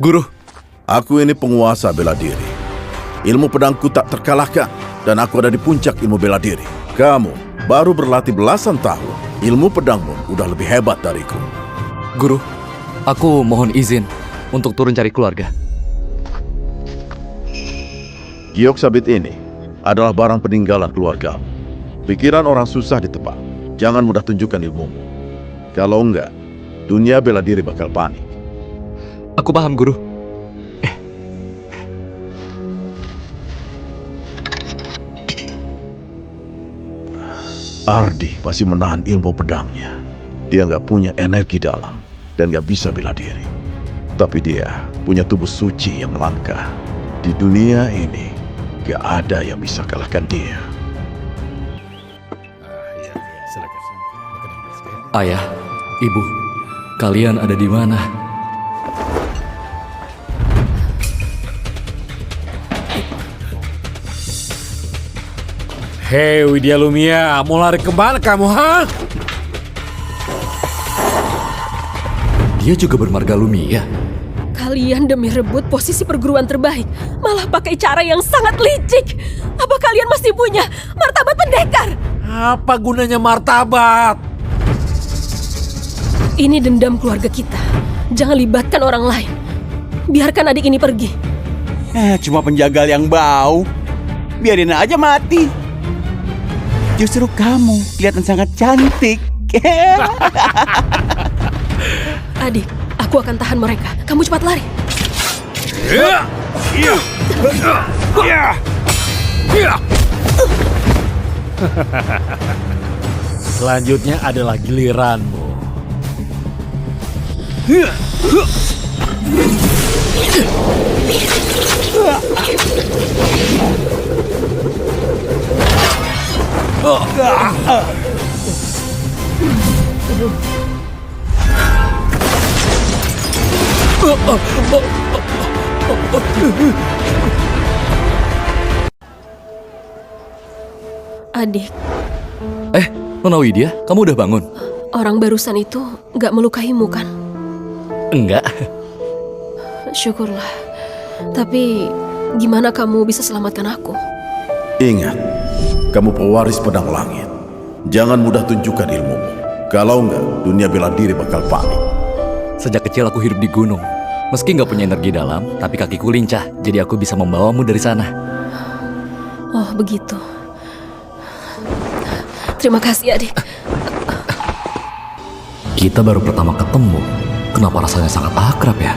Guru, aku ini penguasa bela diri. Ilmu pedangku tak terkalahkan, dan aku ada di puncak ilmu bela diri. Kamu baru berlatih belasan tahun. Ilmu pedangmu udah lebih hebat dariku. Guru, aku mohon izin untuk turun cari keluarga. Giok sabit ini adalah barang peninggalan keluargamu. Pikiran orang susah ditebak. Jangan mudah tunjukkan ilmumu. Kalau enggak, dunia bela diri bakal panik. Aku paham, Guru. Ardi masih menahan ilmu pedangnya. Dia nggak punya energi dalam dan nggak bisa bela diri. Tapi dia punya tubuh suci yang langka. Di dunia ini, nggak ada yang bisa kalahkan dia. Ayah, Ibu, kalian ada di mana? Hei Widya Lumia, mau lari kemana kamu, ha? Dia juga bermarga Lumia. Kalian demi rebut posisi perguruan terbaik, malah pakai cara yang sangat licik. Apa kalian masih punya martabat pendekar? Apa gunanya martabat? Ini dendam keluarga kita. Jangan libatkan orang lain. Biarkan adik ini pergi. Cuma penjagal yang bau. Biarin aja mati. Justru kamu kelihatan sangat cantik. Adik, aku akan tahan mereka. Kamu cepat lari. Selanjutnya adalah giliranmu. Adik, Nona Widya, kamu udah bangun? orang barusan itu nggak melukaimu kan? Enggak. Syukurlah. Tapi gimana kamu bisa selamatkan aku? Ingat, kamu pewaris pedang langit. Jangan mudah tunjukkan ilmumu. Kalau enggak, dunia bela diri bakal panik. Sejak kecil aku hidup di gunung. Meski nggak punya energi dalam, tapi kakiku lincah. Jadi aku bisa membawamu dari sana. Oh, begitu. Terima kasih, adik. Kita baru pertama ketemu. Kenapa rasanya sangat akrab ya?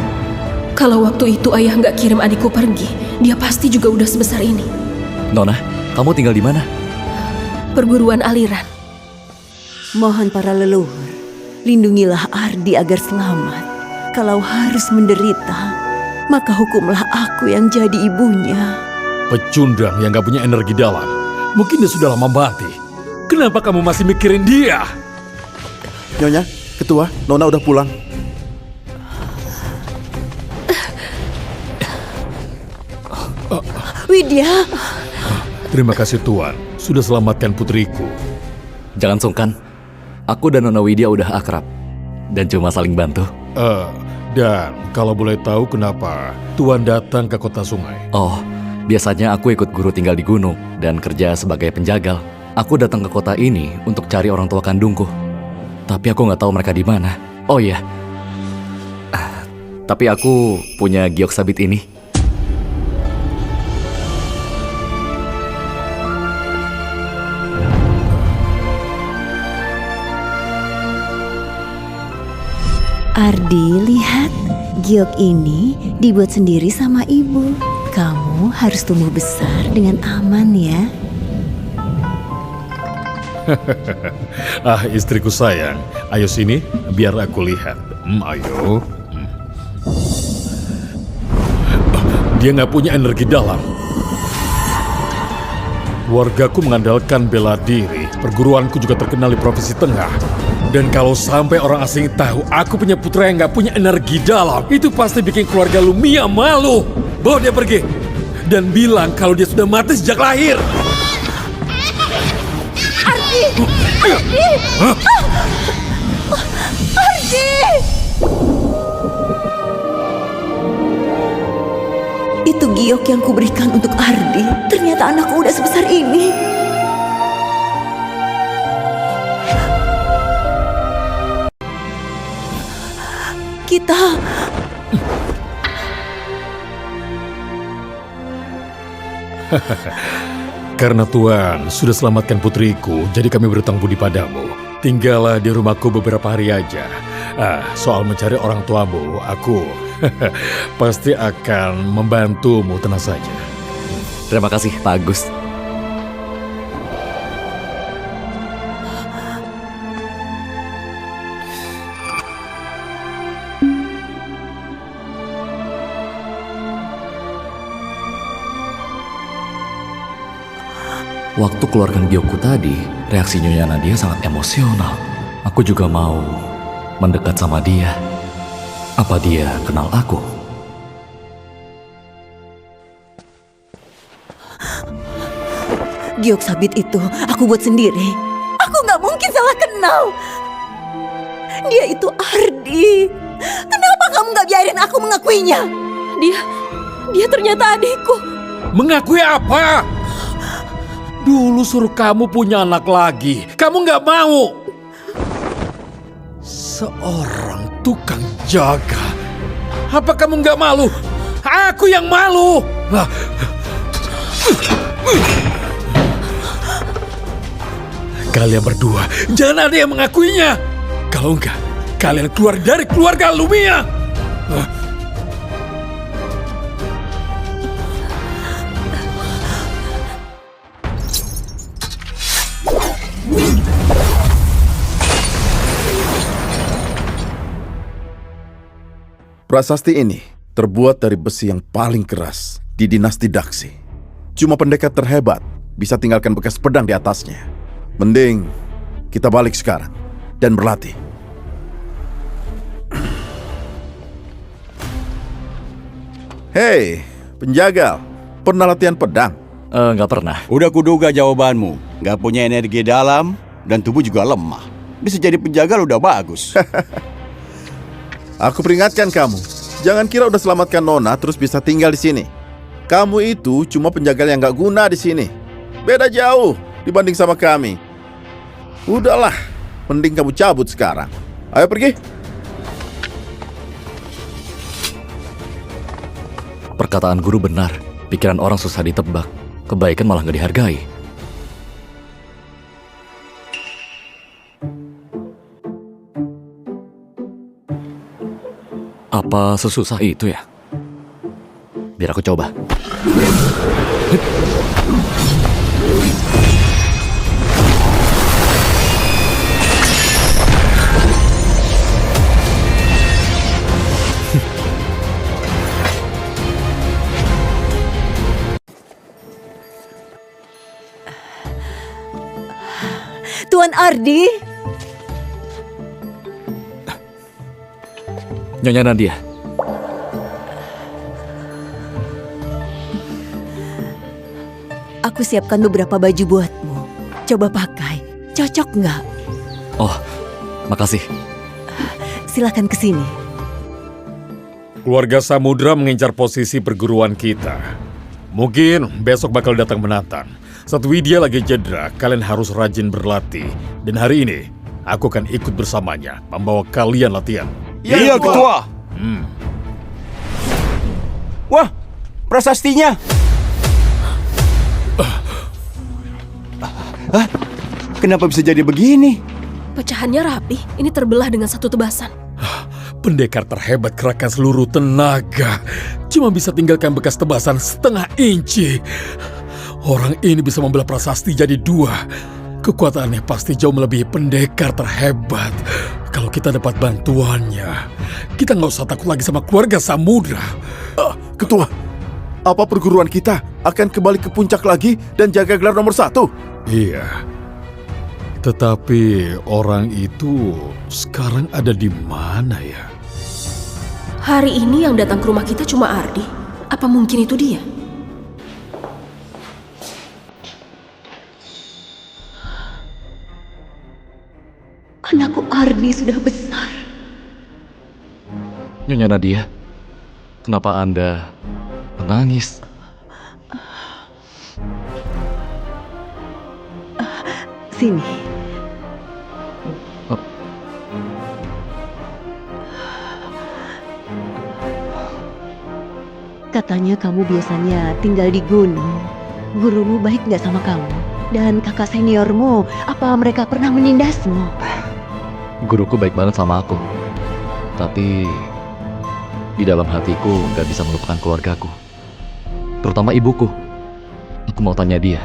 Kalau waktu itu ayah nggak kirim adikku pergi, dia pasti juga udah sebesar ini. Nona, kamu tinggal di mana? Perguruan aliran. Mohon para leluhur, lindungilah Ardi agar selamat. Kalau harus menderita, maka hukumlah aku yang jadi ibunya. Pecundang yang gak punya energi dalam. Mungkin dia sudah lama mati. Kenapa kamu masih mikirin dia? Nyonya, ketua, Nona udah pulang. Widya, Terima kasih Tuan, sudah selamatkan putriku. Jangan sungkan. Aku dan Nona Widya udah akrab. Dan cuma saling bantu. Dan kalau boleh tahu kenapa Tuan datang ke kota sungai? Oh, biasanya aku ikut guru tinggal di gunung dan kerja sebagai penjagal. Aku datang ke kota ini untuk cari orang tua kandungku. Tapi aku nggak tahu mereka di mana. Oh iya, tapi aku punya giok sabit ini. Ardi, lihat. Giok ini dibuat sendiri sama ibu. Kamu harus tumbuh besar dengan aman ya. Istriku sayang, ayo sini biar aku lihat. Ayo. Dia nggak punya energi dalam. Wargaku mengandalkan bela diri. Perguruanku juga terkenal di Provinsi Tengah. Dan kalau sampai orang asing tahu aku punya putra yang nggak punya energi dalam, itu pasti bikin keluarga Lumia malu. Bawa dia pergi. Dan bilang kalau dia sudah mati sejak lahir. Ardi! Ardi! Ardi! Itu giok yang kuberikan untuk Ardi. Ternyata anakku udah sebesar ini. Kita... Karena Tuhan sudah selamatkan putriku, jadi kami berutang budi padamu. Tinggallah di rumahku beberapa hari aja. Soal mencari orang tuamu, aku pasti akan membantumu, tenang saja. Terima kasih, Pak Agus. Waktu keluarkan giokku tadi, reaksi Nyonya Nadia sangat emosional. Aku juga mau mendekat sama dia. Apa dia kenal aku? Giok sabit itu aku buat sendiri. Aku nggak mungkin salah kenal. Dia itu Ardi. Kenapa kamu nggak biarin aku mengakuinya? Dia ternyata adikku. Mengakui apa? Dulu suruh kamu punya anak lagi, kamu nggak mau. Seorang tukang jaga. Apa kamu nggak malu? Aku yang malu. Kalian berdua, jangan ada yang mengakuinya. Kalau enggak, kalian keluar dari keluarga Lumia. Prasasti ini terbuat dari besi yang paling keras di dinasti Daksi. Cuma pendekar terhebat bisa tinggalkan bekas pedang di atasnya. Mending kita balik sekarang dan berlatih. Hei, penjagal, pernah latihan pedang? Nggak pernah. Udah kuduga jawabanmu. Gak punya energi dalam dan tubuh juga lemah. Bisa jadi penjagal udah bagus. Aku peringatkan kamu, jangan kira udah selamatkan Nona terus bisa tinggal di sini. Kamu itu cuma penjagal yang gak guna di sini. Beda jauh dibanding sama kami. Udahlah, mending kamu cabut sekarang. Ayo pergi. Perkataan guru benar. Pikiran orang susah ditebak. Kebaikan malah gak dihargai. Apa sesusah itu ya? Biar aku coba. Tuan Ardi, Nyonya Nadia. aku siapkan beberapa baju buatmu. Coba pakai, cocok nggak? Oh, makasih. Silakan ke sini. Keluarga Samudra mengincar posisi perguruan kita. Mungkin besok bakal datang menantang. Saat Widya lagi cedera, kalian harus rajin berlatih. Dan hari ini, aku akan ikut bersamanya, membawa kalian latihan. Iya, Ketua. Wah, prasastinya. Kenapa bisa jadi begini? Pecahannya rapi, ini terbelah dengan satu tebasan. Pendekar terhebat kerahkan seluruh tenaga. Cuma bisa tinggalkan bekas tebasan setengah inci. Orang ini bisa membelah prasasti jadi dua. Kekuatannya pasti jauh melebihi pendekar terhebat. Kalau kita dapat bantuannya, kita nggak usah takut lagi sama keluarga Samudra. Ketua, apa perguruan kita akan kembali ke puncak lagi dan jaga gelar nomor 1? Iya. Tetapi orang itu sekarang ada di mana ya? Hari ini yang datang ke rumah kita cuma Ardi. Apa mungkin itu dia? Anakku Ardi sudah besar. Nyonya Nadia, kenapa Anda Menangis. Sini. Oh. Katanya kamu biasanya tinggal di gunung. Gurumu baik nggak sama kamu? Dan kakak seniormu, apa mereka pernah menindasmu? Guruku baik banget sama aku. Tapi di dalam hatiku nggak bisa melupakan keluargaku. Terutama ibuku. Aku mau tanya dia,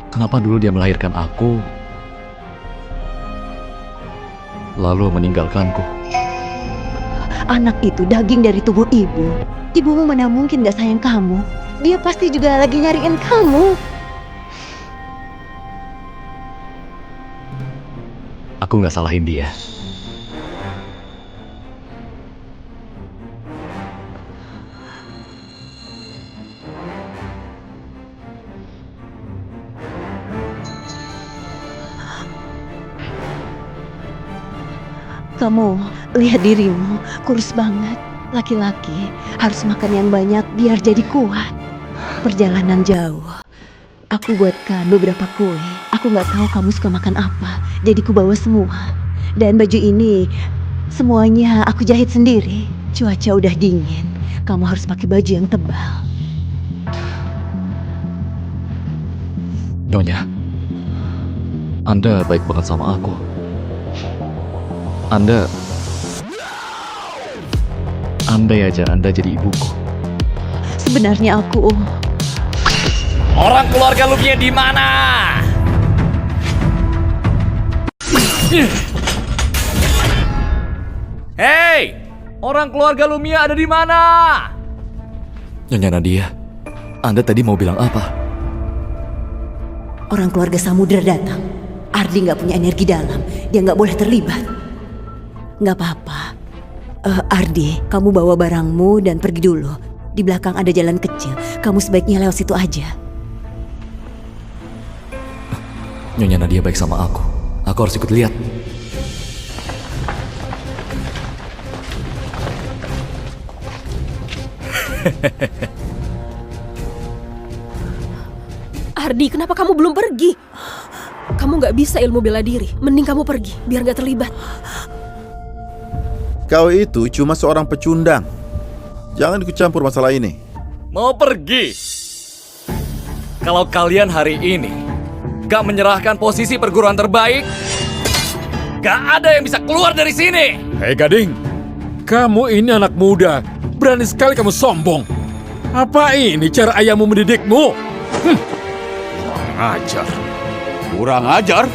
kenapa dulu dia melahirkan aku, lalu meninggalkanku? Anak itu daging dari tubuh ibu. Ibumu mana mungkin gak sayang kamu. Dia pasti juga lagi nyariin kamu. Aku nggak salahin dia. Kamu lihat dirimu, kurus banget. Laki-laki harus makan yang banyak biar jadi kuat. Perjalanan jauh. Aku buatkan beberapa kue. Aku nggak tahu kamu suka makan apa, jadi ku bawa semua. Dan baju ini semuanya aku jahit sendiri. Cuaca udah dingin. Kamu harus pakai baju yang tebal. Nyonya, Anda baik banget sama aku. Andai aja Anda jadi ibuku. Sebenarnya aku... Orang keluarga Lumia di mana? Hei, orang keluarga Lumia ada di mana? Nyonya Nadia, Anda tadi mau bilang apa? Orang keluarga Samudra datang. Ardi nggak punya energi dalam. Dia nggak boleh terlibat. Nggak apa-apa. Ardi, kamu bawa barangmu dan pergi dulu. Di belakang ada jalan kecil. Kamu sebaiknya lewat situ aja. Nyonya Nadia baik sama aku. Aku harus ikut lihat. Ardi, kenapa kamu belum pergi? Kamu nggak bisa ilmu bela diri. Mending kamu pergi, biar nggak terlibat. Kau itu cuma seorang pecundang. Jangan ikut campur masalah ini. Mau pergi? Kalau kalian hari ini gak menyerahkan posisi perguruan terbaik, gak ada yang bisa keluar dari sini. Hei Gading, kamu ini anak muda. Berani sekali kamu sombong. Apa ini cara ayahmu mendidikmu? Ajar. Kurang ajar.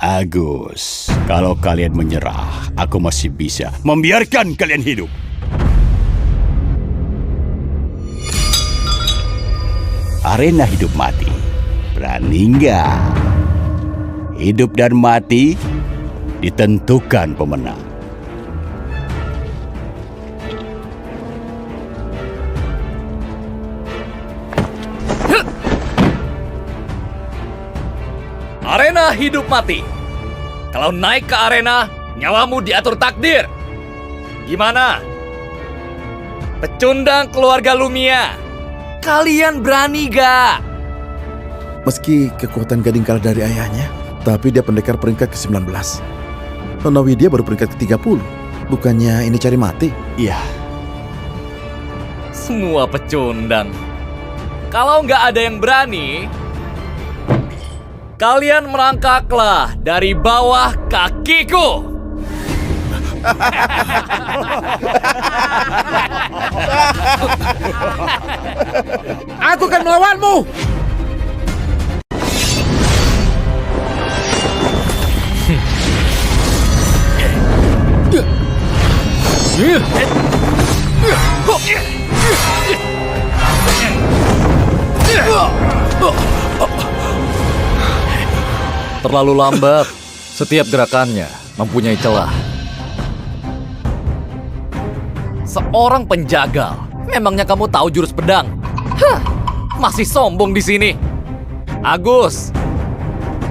Agus, kalau kalian menyerah, aku masih bisa membiarkan kalian hidup. Arena hidup mati. Berani nggak? Hidup dan mati ditentukan pemenang. Arena hidup mati. Kalau naik ke arena, nyawamu diatur takdir. Gimana? Pecundang keluarga Lumia. Kalian berani gak? Meski kekuatan Gading kalah dari ayahnya, tapi dia pendekar peringkat ke-19. Nona Widya baru peringkat ke-30. Bukannya ini cari mati? Iya, Semua pecundang. Kalau nggak ada yang berani, kalian merangkaklah dari bawah kakiku. Aku akan melawanmu. Terlalu lambat. Setiap gerakannya mempunyai celah. Seorang penjagal. Memangnya kamu tahu jurus pedang? Hah, Masih sombong di sini. Agus,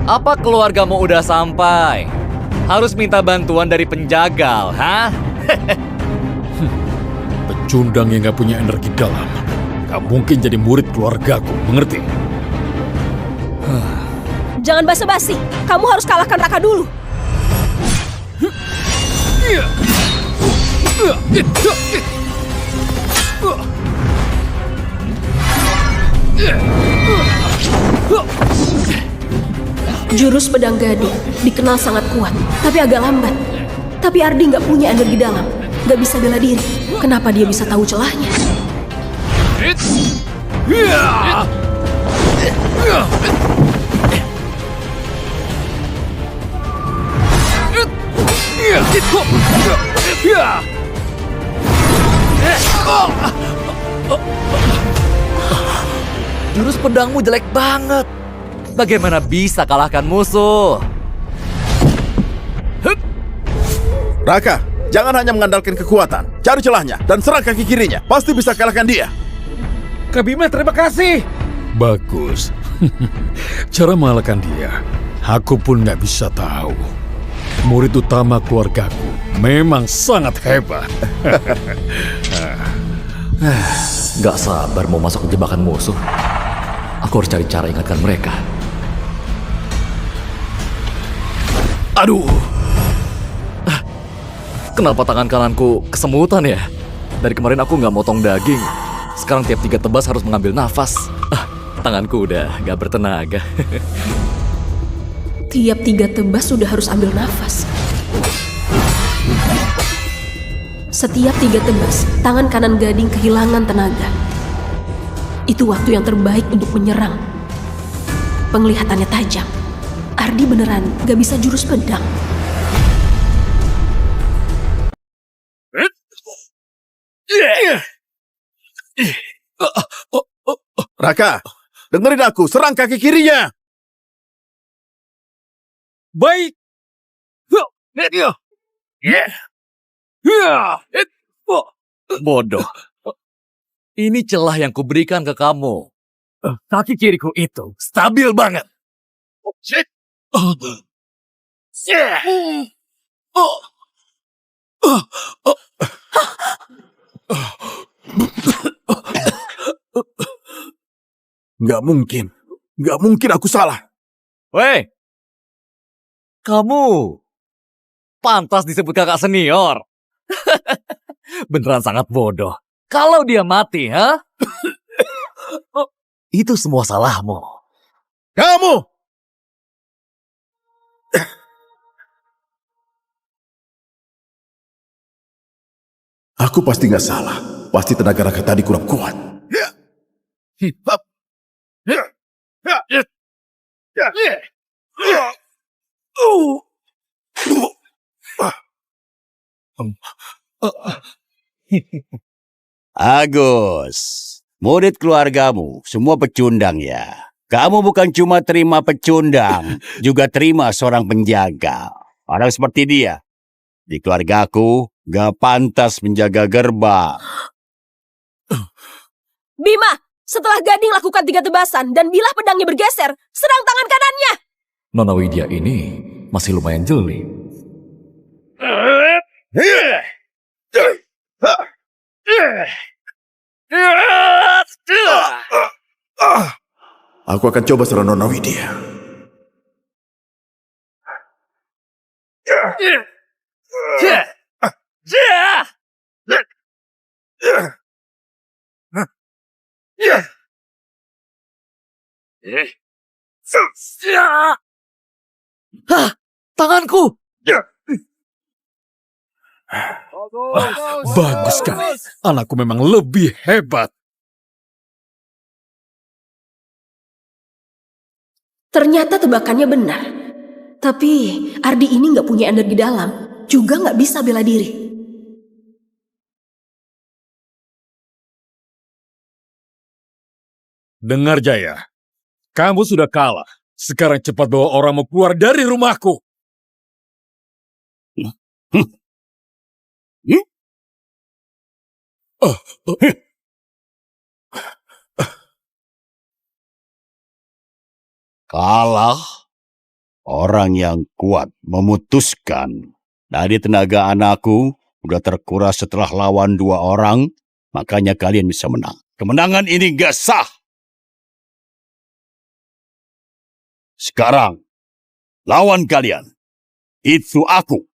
apa keluargamu udah sampai? Harus minta bantuan dari penjagal, ha? Pecundang yang gak punya energi dalam gak mungkin jadi murid keluargaku, mengerti? Jangan basa-basi. Kamu harus kalahkan Raka dulu. Jurus pedang gading dikenal sangat kuat, tapi agak lambat. Tapi Ardi nggak punya energi dalam, nggak bisa bela diri. Kenapa dia bisa tahu celahnya? Jurus pedangmu jelek banget. Bagaimana bisa kalahkan musuh? Raka, jangan hanya mengandalkan kekuatan. Cari celahnya dan serang kaki kirinya. Pasti bisa kalahkan dia. Kak Bima, terima kasih. Bagus. Cara mengalahkan dia, aku pun gak bisa tahu. Murid utama keluargaku memang sangat hebat. Gak sabar mau masuk ke jebakan musuh. Aku harus cari cara ingatkan mereka. Aduh. Kenapa tangan kananku kesemutan ya? Dari kemarin aku nggak motong daging. Sekarang tiap 3 tebas harus mengambil nafas. Tanganku udah gak bertenaga. Tiap 3 tebas sudah harus ambil nafas. Setiap 3 tebas, tangan kanan gading kehilangan tenaga. Itu waktu yang terbaik untuk menyerang. Penglihatannya tajam. Ardi beneran gak bisa jurus pedang. Raka, dengerin aku. Serang kaki kirinya. Baik. Bodoh. Ini celah yang kuberikan ke kamu. Kaki kiriku itu stabil banget. Nggak mungkin. Nggak mungkin aku salah. Weh, kamu pantas disebut kakak senior. Beneran sangat bodoh. Kalau dia mati, ha? Itu semua salahmu. Kamu! Aku pasti nggak salah. Pasti tenaga Raka tadi kurang kuat. Agus, murid keluargamu semua pecundang ya. Kamu bukan cuma terima pecundang, juga terima seorang penjaga. Orang seperti dia di keluargaku gak pantas menjaga gerbang. Bima, setelah gading lakukan 3 tebasan dan bilah pedangnya bergeser, serang tangan kanannya. Nona Widya ini masih lumayan jeli. Aku akan coba serang Nona Widya. Hah, tanganku! Bagus sekali. Anakku memang lebih hebat. Ternyata tebakannya benar. Tapi Ardi ini nggak punya energi dalam, juga nggak bisa bela diri. Dengar Jaya, kamu sudah kalah. Sekarang cepat bawa orangmu keluar dari rumahku. Kalah, orang yang kuat memutuskan. Dari tenaga anakku udah terkuras setelah lawan 2 orang, makanya kalian bisa menang. Kemenangan ini gak sah. Sekarang, lawan kalian. Itu aku.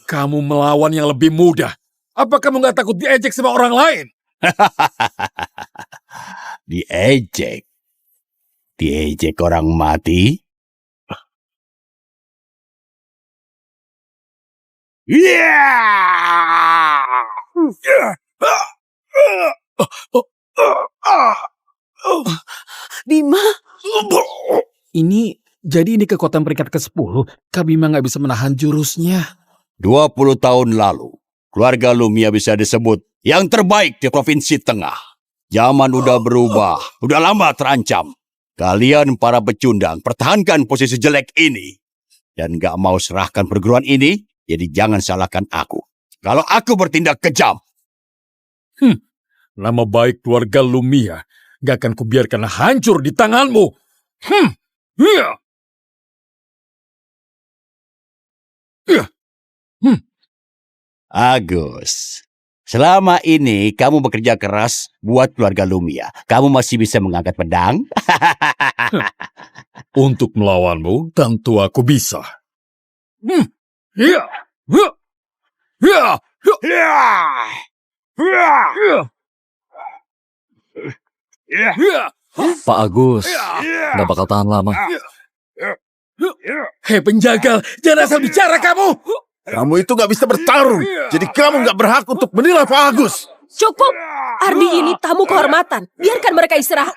Kamu melawan yang lebih mudah. Apa kamu gak takut diejek sama orang lain? Diejek. Diejek orang mati. Bima, Jadi ini kekuatan peringkat ke-10. Kak Bima gak bisa menahan jurusnya. 20 tahun lalu, keluarga Lumia bisa disebut yang terbaik di Provinsi Tengah. Zaman udah berubah, udah lama terancam. Kalian para pecundang pertahankan posisi jelek ini. Dan gak mau serahkan perguruan ini, jadi jangan salahkan aku. Kalau aku bertindak kejam. Nama baik keluarga Lumia gak akan kubiarkan hancur di tanganmu. Iya. Agus, selama ini kamu bekerja keras buat keluarga Lumia. Kamu masih bisa mengangkat pedang? Untuk melawanmu, tentu aku bisa. Iya. Iya. Iya. Pak Agus, nggak bakal tahan lama. Hei penjagal, jangan asal bicara kamu. Kamu itu gak bisa bertarung. Jadi kamu gak berhak untuk menilai Pak Agus. Cukup! Ardi ini tamu kehormatan. Biarkan mereka istirahat.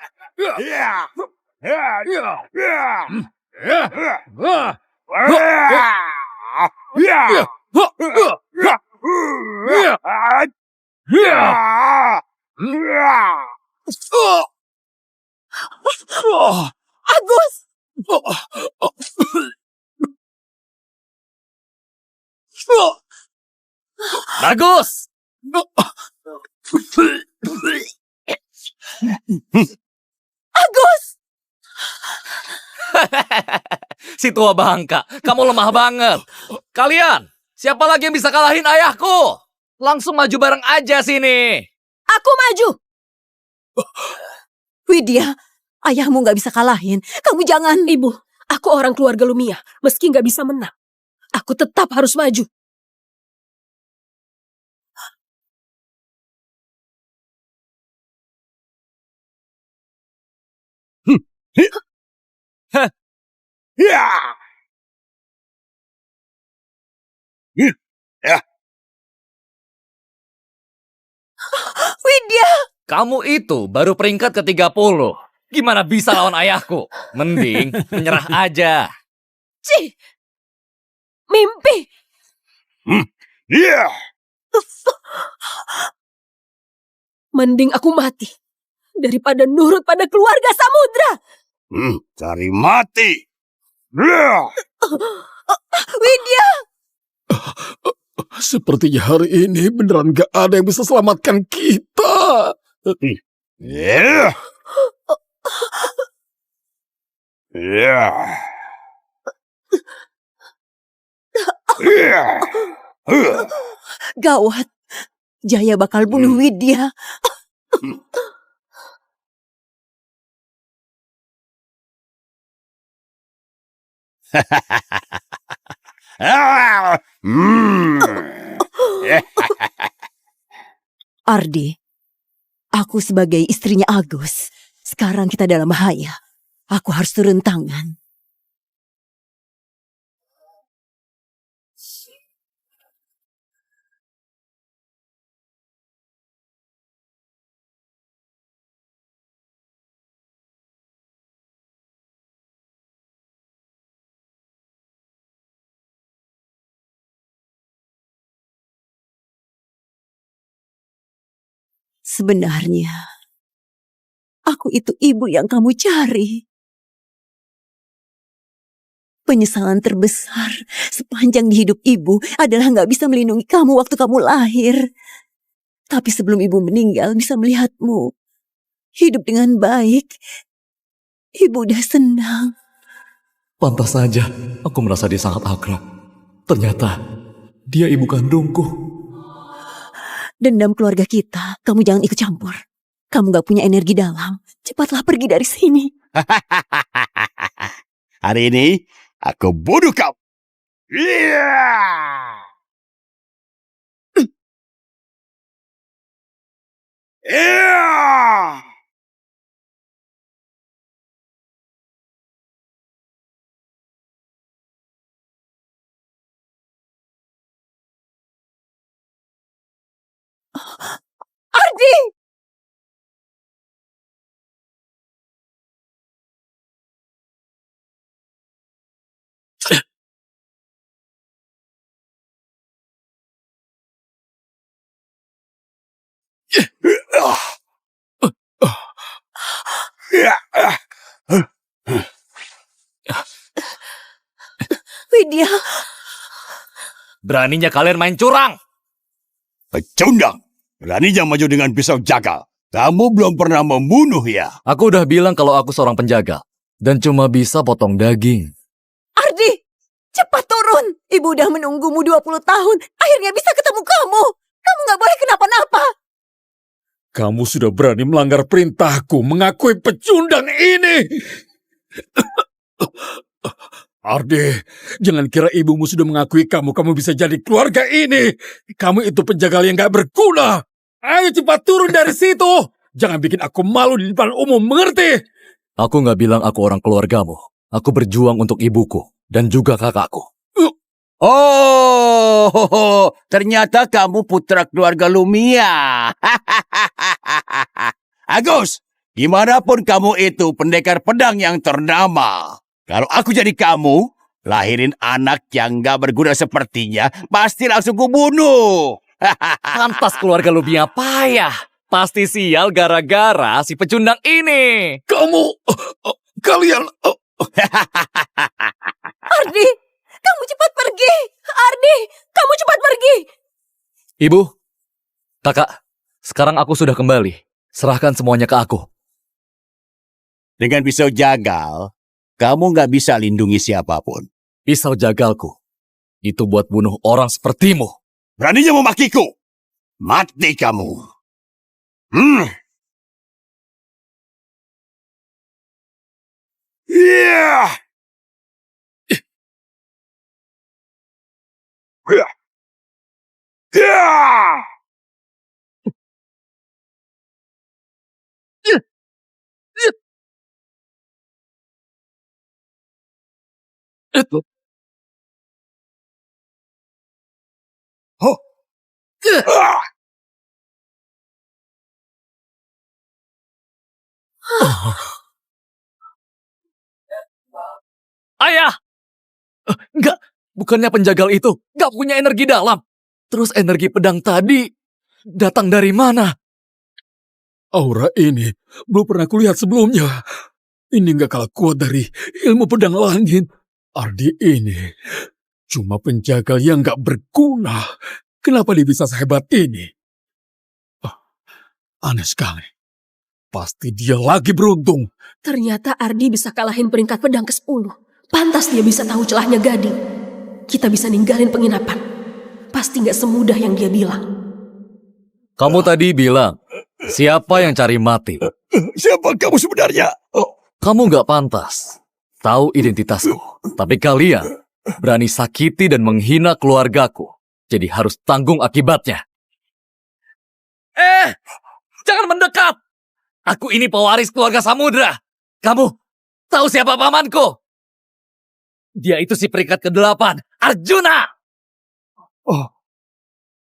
Agus! Bagus! Agus! Si tua bangka, kamu lemah banget. Kalian, siapa lagi yang bisa kalahin ayahku? Langsung maju bareng aja sini. Aku maju. Widya, ayahmu gak bisa kalahin. Kamu jangan... Ibu, aku orang keluarga Lumia. Meski nggak bisa menang, aku tetap harus maju. Widya! Kamu itu baru peringkat ke-30. Gimana bisa lawan ayahku? Mending menyerah aja. Cih! Mimpi! Mending aku mati daripada nurut pada keluarga Samudra. Cari mati. Widya! Sepertinya hari ini beneran gak ada yang bisa selamatkan kita. Gawat. Jaya bakal bunuh Widya. Ardi, aku sebagai istrinya Agus. Sekarang kita dalam bahaya. Aku harus turun tangan. Sebenarnya, aku itu ibu yang kamu cari. Penyesalan terbesar sepanjang di hidup ibu adalah gak bisa melindungi kamu waktu kamu lahir. Tapi sebelum ibu meninggal bisa melihatmu hidup dengan baik. Ibu udah senang. Pantas saja aku merasa dia sangat akrab. Ternyata dia ibu kandungku. Dendam keluarga kita, kamu jangan ikut campur. Kamu gak punya energi dalam. Cepatlah pergi dari sini. Hari ini aku bunuh kau. Yeah! Yeah! Ardi! Widya, Beraninya kalian main curang. Pecundang, beraninya maju dengan pisau jagal. Kamu belum pernah membunuh ya? Aku udah bilang kalau aku seorang penjaga. Dan cuma bisa potong daging. Ardi! Cepat turun! Ibu udah menunggumu 20 tahun. Akhirnya bisa ketemu kamu. Kamu gak boleh kenapa-napa. Kamu sudah berani melanggar perintahku mengakui pecundang ini. Ardi, jangan kira ibumu sudah mengakui kamu bisa jadi keluarga ini. Kamu itu penjagal yang gak berguna. Ayo cepat turun dari situ. Jangan bikin aku malu di depan umum, mengerti? Aku nggak bilang aku orang keluargamu. Aku berjuang untuk ibuku dan juga kakakku. Oh, ternyata kamu putra keluarga Lumia. Agus, gimana pun kamu itu pendekar pedang yang ternama. Kalau aku jadi kamu, lahirin anak yang gak berguna sepertinya, pasti langsung kubunuh. Pantas keluarga Lumia payah. Pasti sial gara-gara si pecundang ini. Kalian... Ardi, kamu cepat pergi. Ardi, kamu cepat pergi. Ibu, kakak, sekarang aku sudah kembali. Serahkan semuanya ke aku. Dengan pisau jagal, kamu gak bisa lindungi siapapun. Pisau jagalku. Itu buat bunuh orang sepertimu. Beraninya memakiku. Mati kamu. Yeah! Yeah! Itu. Oh. Ah! Ayah! Enggak, bukannya penjagal itu enggak punya energi dalam. Terus energi pedang tadi datang dari mana? Aura ini belum pernah kulihat sebelumnya. Ini gak kalah kuat dari ilmu pedang langit. Ardi ini cuma penjagal yang gak berguna. Kenapa dia bisa sehebat ini? Aneh sekali. Pasti dia lagi beruntung. Ternyata Ardi bisa kalahin peringkat pedang ke-10. Pantas dia bisa tahu celahnya Gading. Kita bisa ninggalin penginapan. Pasti gak semudah yang dia bilang. Kamu tadi bilang, siapa yang cari mati? Siapa kamu sebenarnya? Kamu gak pantas tahu identitasku. Tapi kalian berani sakiti dan menghina keluargaku. Jadi harus tanggung akibatnya. Jangan mendekat! Aku ini pewaris keluarga Samudra. Kamu tahu siapa pamanku? Dia itu si peringkat ke-8, Arjuna.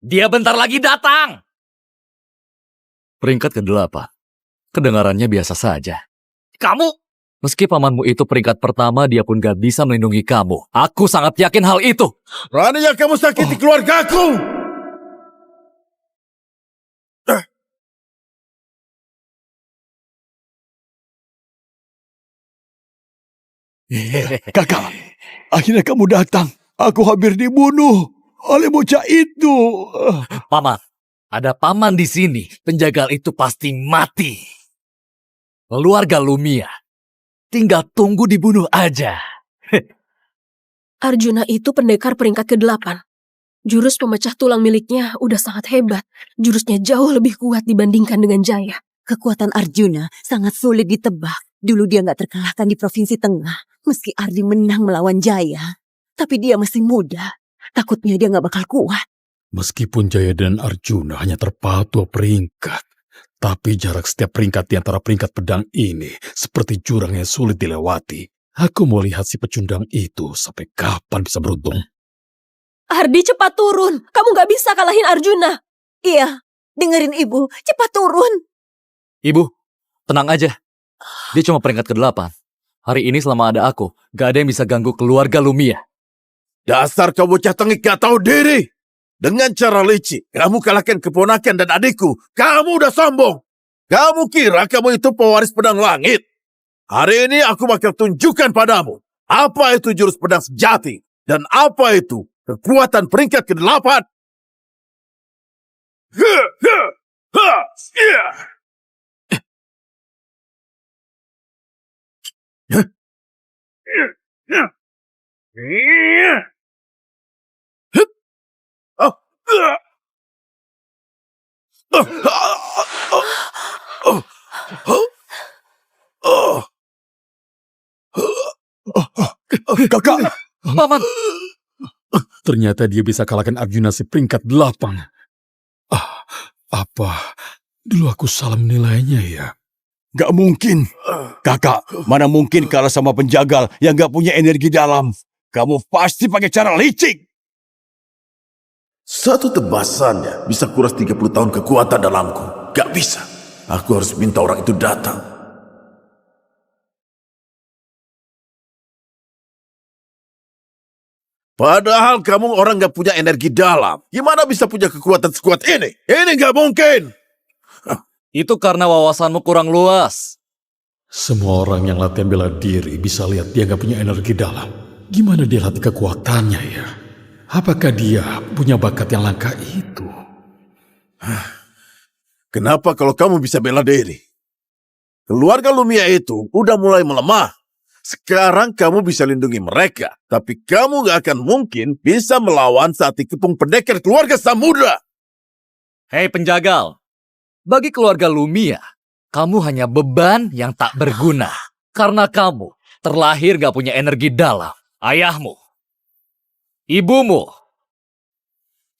Dia bentar lagi datang. Peringkat ke-8. Kedengarannya biasa saja. Kamu? Meski pamanmu itu peringkat pertama, dia pun gak bisa melindungi kamu. Aku sangat yakin hal itu. Beraninya kamu sakiti keluargaku! Kakak, akhirnya kamu datang. Aku hampir dibunuh oleh bocah itu. Paman, ada paman di sini. Penjagal itu pasti mati. Keluarga Lumia tinggal tunggu dibunuh aja. Arjuna itu pendekar peringkat ke-8. Jurus pemecah tulang miliknya udah sangat hebat. Jurusnya jauh lebih kuat dibandingkan dengan Jaya. Kekuatan Arjuna sangat sulit ditebak. Dulu dia nggak terkalahkan di Provinsi Tengah. Meski Ardi menang melawan Jaya. Tapi dia masih muda. Takutnya dia nggak bakal kuat. Meskipun Jaya dan Arjuna hanya terpaut 2 peringkat, tapi jarak setiap peringkat di antara peringkat pedang ini seperti jurang yang sulit dilewati. Aku mau lihat si pecundang itu sampai kapan bisa beruntung. Ardi, cepat turun. Kamu gak bisa kalahin Arjuna. Iya, dengerin ibu. Cepat turun. Ibu, tenang aja. Dia cuma peringkat ke-8. Hari ini selama ada aku, gak ada yang bisa ganggu keluarga Lumia. Dasar kau bocah tengik gak tahu diri. Dengan cara licik, kamu kalahkan keponakan dan adikku. Kamu udah sombong. Kamu kira kamu itu pewaris pedang langit? Hari ini aku bakal tunjukkan padamu apa itu jurus pedang sejati dan apa itu kekuatan peringkat ke-8. Kakak! Paman! Ternyata dia bisa kalahkan Arjuna si peringkat 8. Apa dulu aku salah menilainya ya? Gak mungkin. Kakak, mana mungkin kalah sama penjagal yang gak punya energi dalam. Kamu pasti pakai cara licik. Satu tebasannya bisa kuras 30 tahun kekuatan dalamku. Gak bisa. Aku harus minta orang itu datang. Padahal kamu orang gak punya energi dalam. Gimana bisa punya kekuatan sekuat ini? Ini gak mungkin. Itu karena wawasanmu kurang luas. Semua orang yang latihan bela diri bisa lihat dia gak punya energi dalam. Gimana dia latih kekuatannya ya? Apakah dia punya bakat yang langka itu? Kenapa kalau kamu bisa bela diri? Keluarga Lumia itu udah mulai melemah. Sekarang kamu bisa lindungi mereka. Tapi kamu gak akan mungkin bisa melawan saat dikepung pendekar keluarga Samudra. Hei penjagal, bagi keluarga Lumia, kamu hanya beban yang tak berguna. Karena kamu terlahir gak punya energi dalam. Ayahmu, ibumu.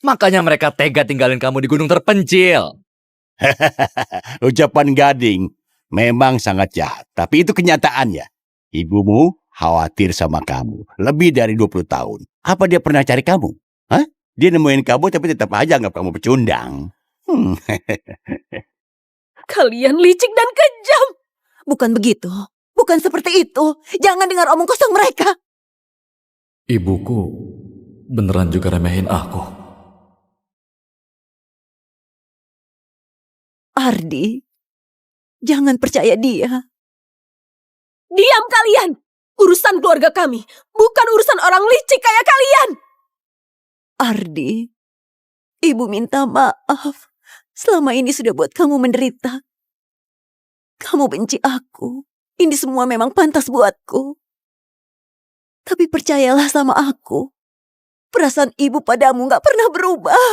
Makanya mereka tega tinggalin kamu di gunung terpencil. Ucapan Gading memang sangat jahat. Tapi itu kenyataannya. Ibumu khawatir sama kamu. Lebih dari 20 tahun. Apa dia pernah cari kamu? Hah? Dia nemuin kamu tapi tetap aja anggap kamu pecundang. Kalian licik dan kejam. Bukan begitu. Bukan seperti itu. Jangan dengar omong kosong mereka. Ibuku beneran juga remehin aku. Ardi, jangan percaya dia. Diam kalian. Urusan keluarga kami. Bukan urusan orang licik kayak kalian. Ardi, ibu minta maaf. Selama ini sudah buat kamu menderita. Kamu benci aku. Ini semua memang pantas buatku. Tapi percayalah sama aku. Perasaan ibu padamu gak pernah berubah.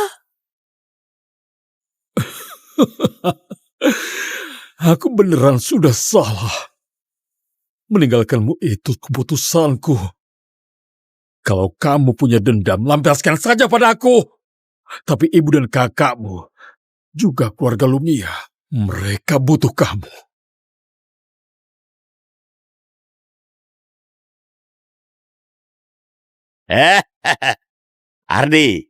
Aku beneran sudah salah. Meninggalkanmu itu keputusanku. Kalau kamu punya dendam, lampiaskan saja pada aku. Tapi ibu dan kakakmu, juga keluarga Lumia, mereka butuh kamu. Ardi,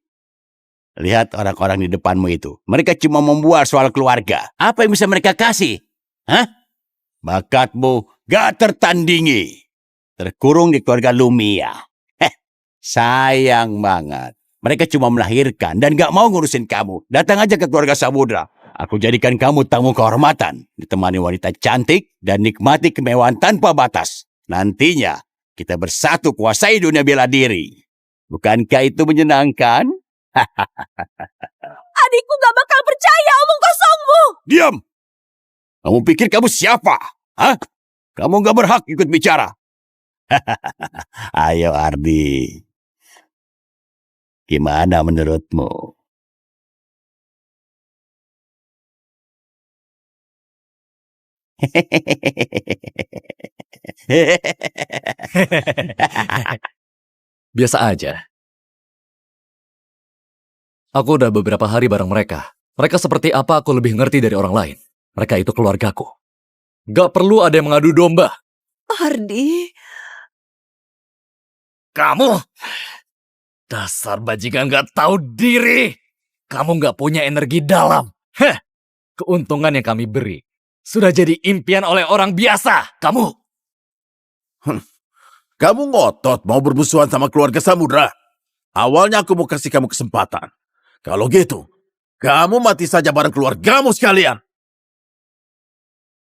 lihat orang-orang di depanmu itu. Mereka cuma membual soal keluarga. Apa yang bisa mereka kasih? Hah? Bakatmu gak tertandingi. Terkurung di keluarga Lumia. Sayang banget. Mereka cuma melahirkan dan gak mau ngurusin kamu. Datang aja ke keluarga Samudra. Aku jadikan kamu tamu kehormatan. Ditemani wanita cantik dan nikmati kemewahan tanpa batas. Nantinya kita bersatu kuasai dunia bela diri. Bukankah itu menyenangkan? Adikku gak bakal percaya omong kosongmu. Diam! Kamu pikir kamu siapa? Hah? Kamu gak berhak ikut bicara. Ayo Ardi. Gimana menurutmu? Biasa aja. Aku udah beberapa hari bareng mereka. Mereka seperti apa aku lebih ngerti dari orang lain. Mereka itu keluargaku. Gak perlu ada yang mengadu domba. Ardi, Kamu! Dasar bajingan gak tahu diri. Kamu gak punya energi dalam. Heh, keuntungan yang kami beri sudah jadi impian oleh orang biasa. Kamu! Kamu ngotot mau bermusuhan sama keluarga Samudra. Awalnya aku mau kasih kamu kesempatan. Kalau gitu, kamu mati saja bareng keluargamu sekalian.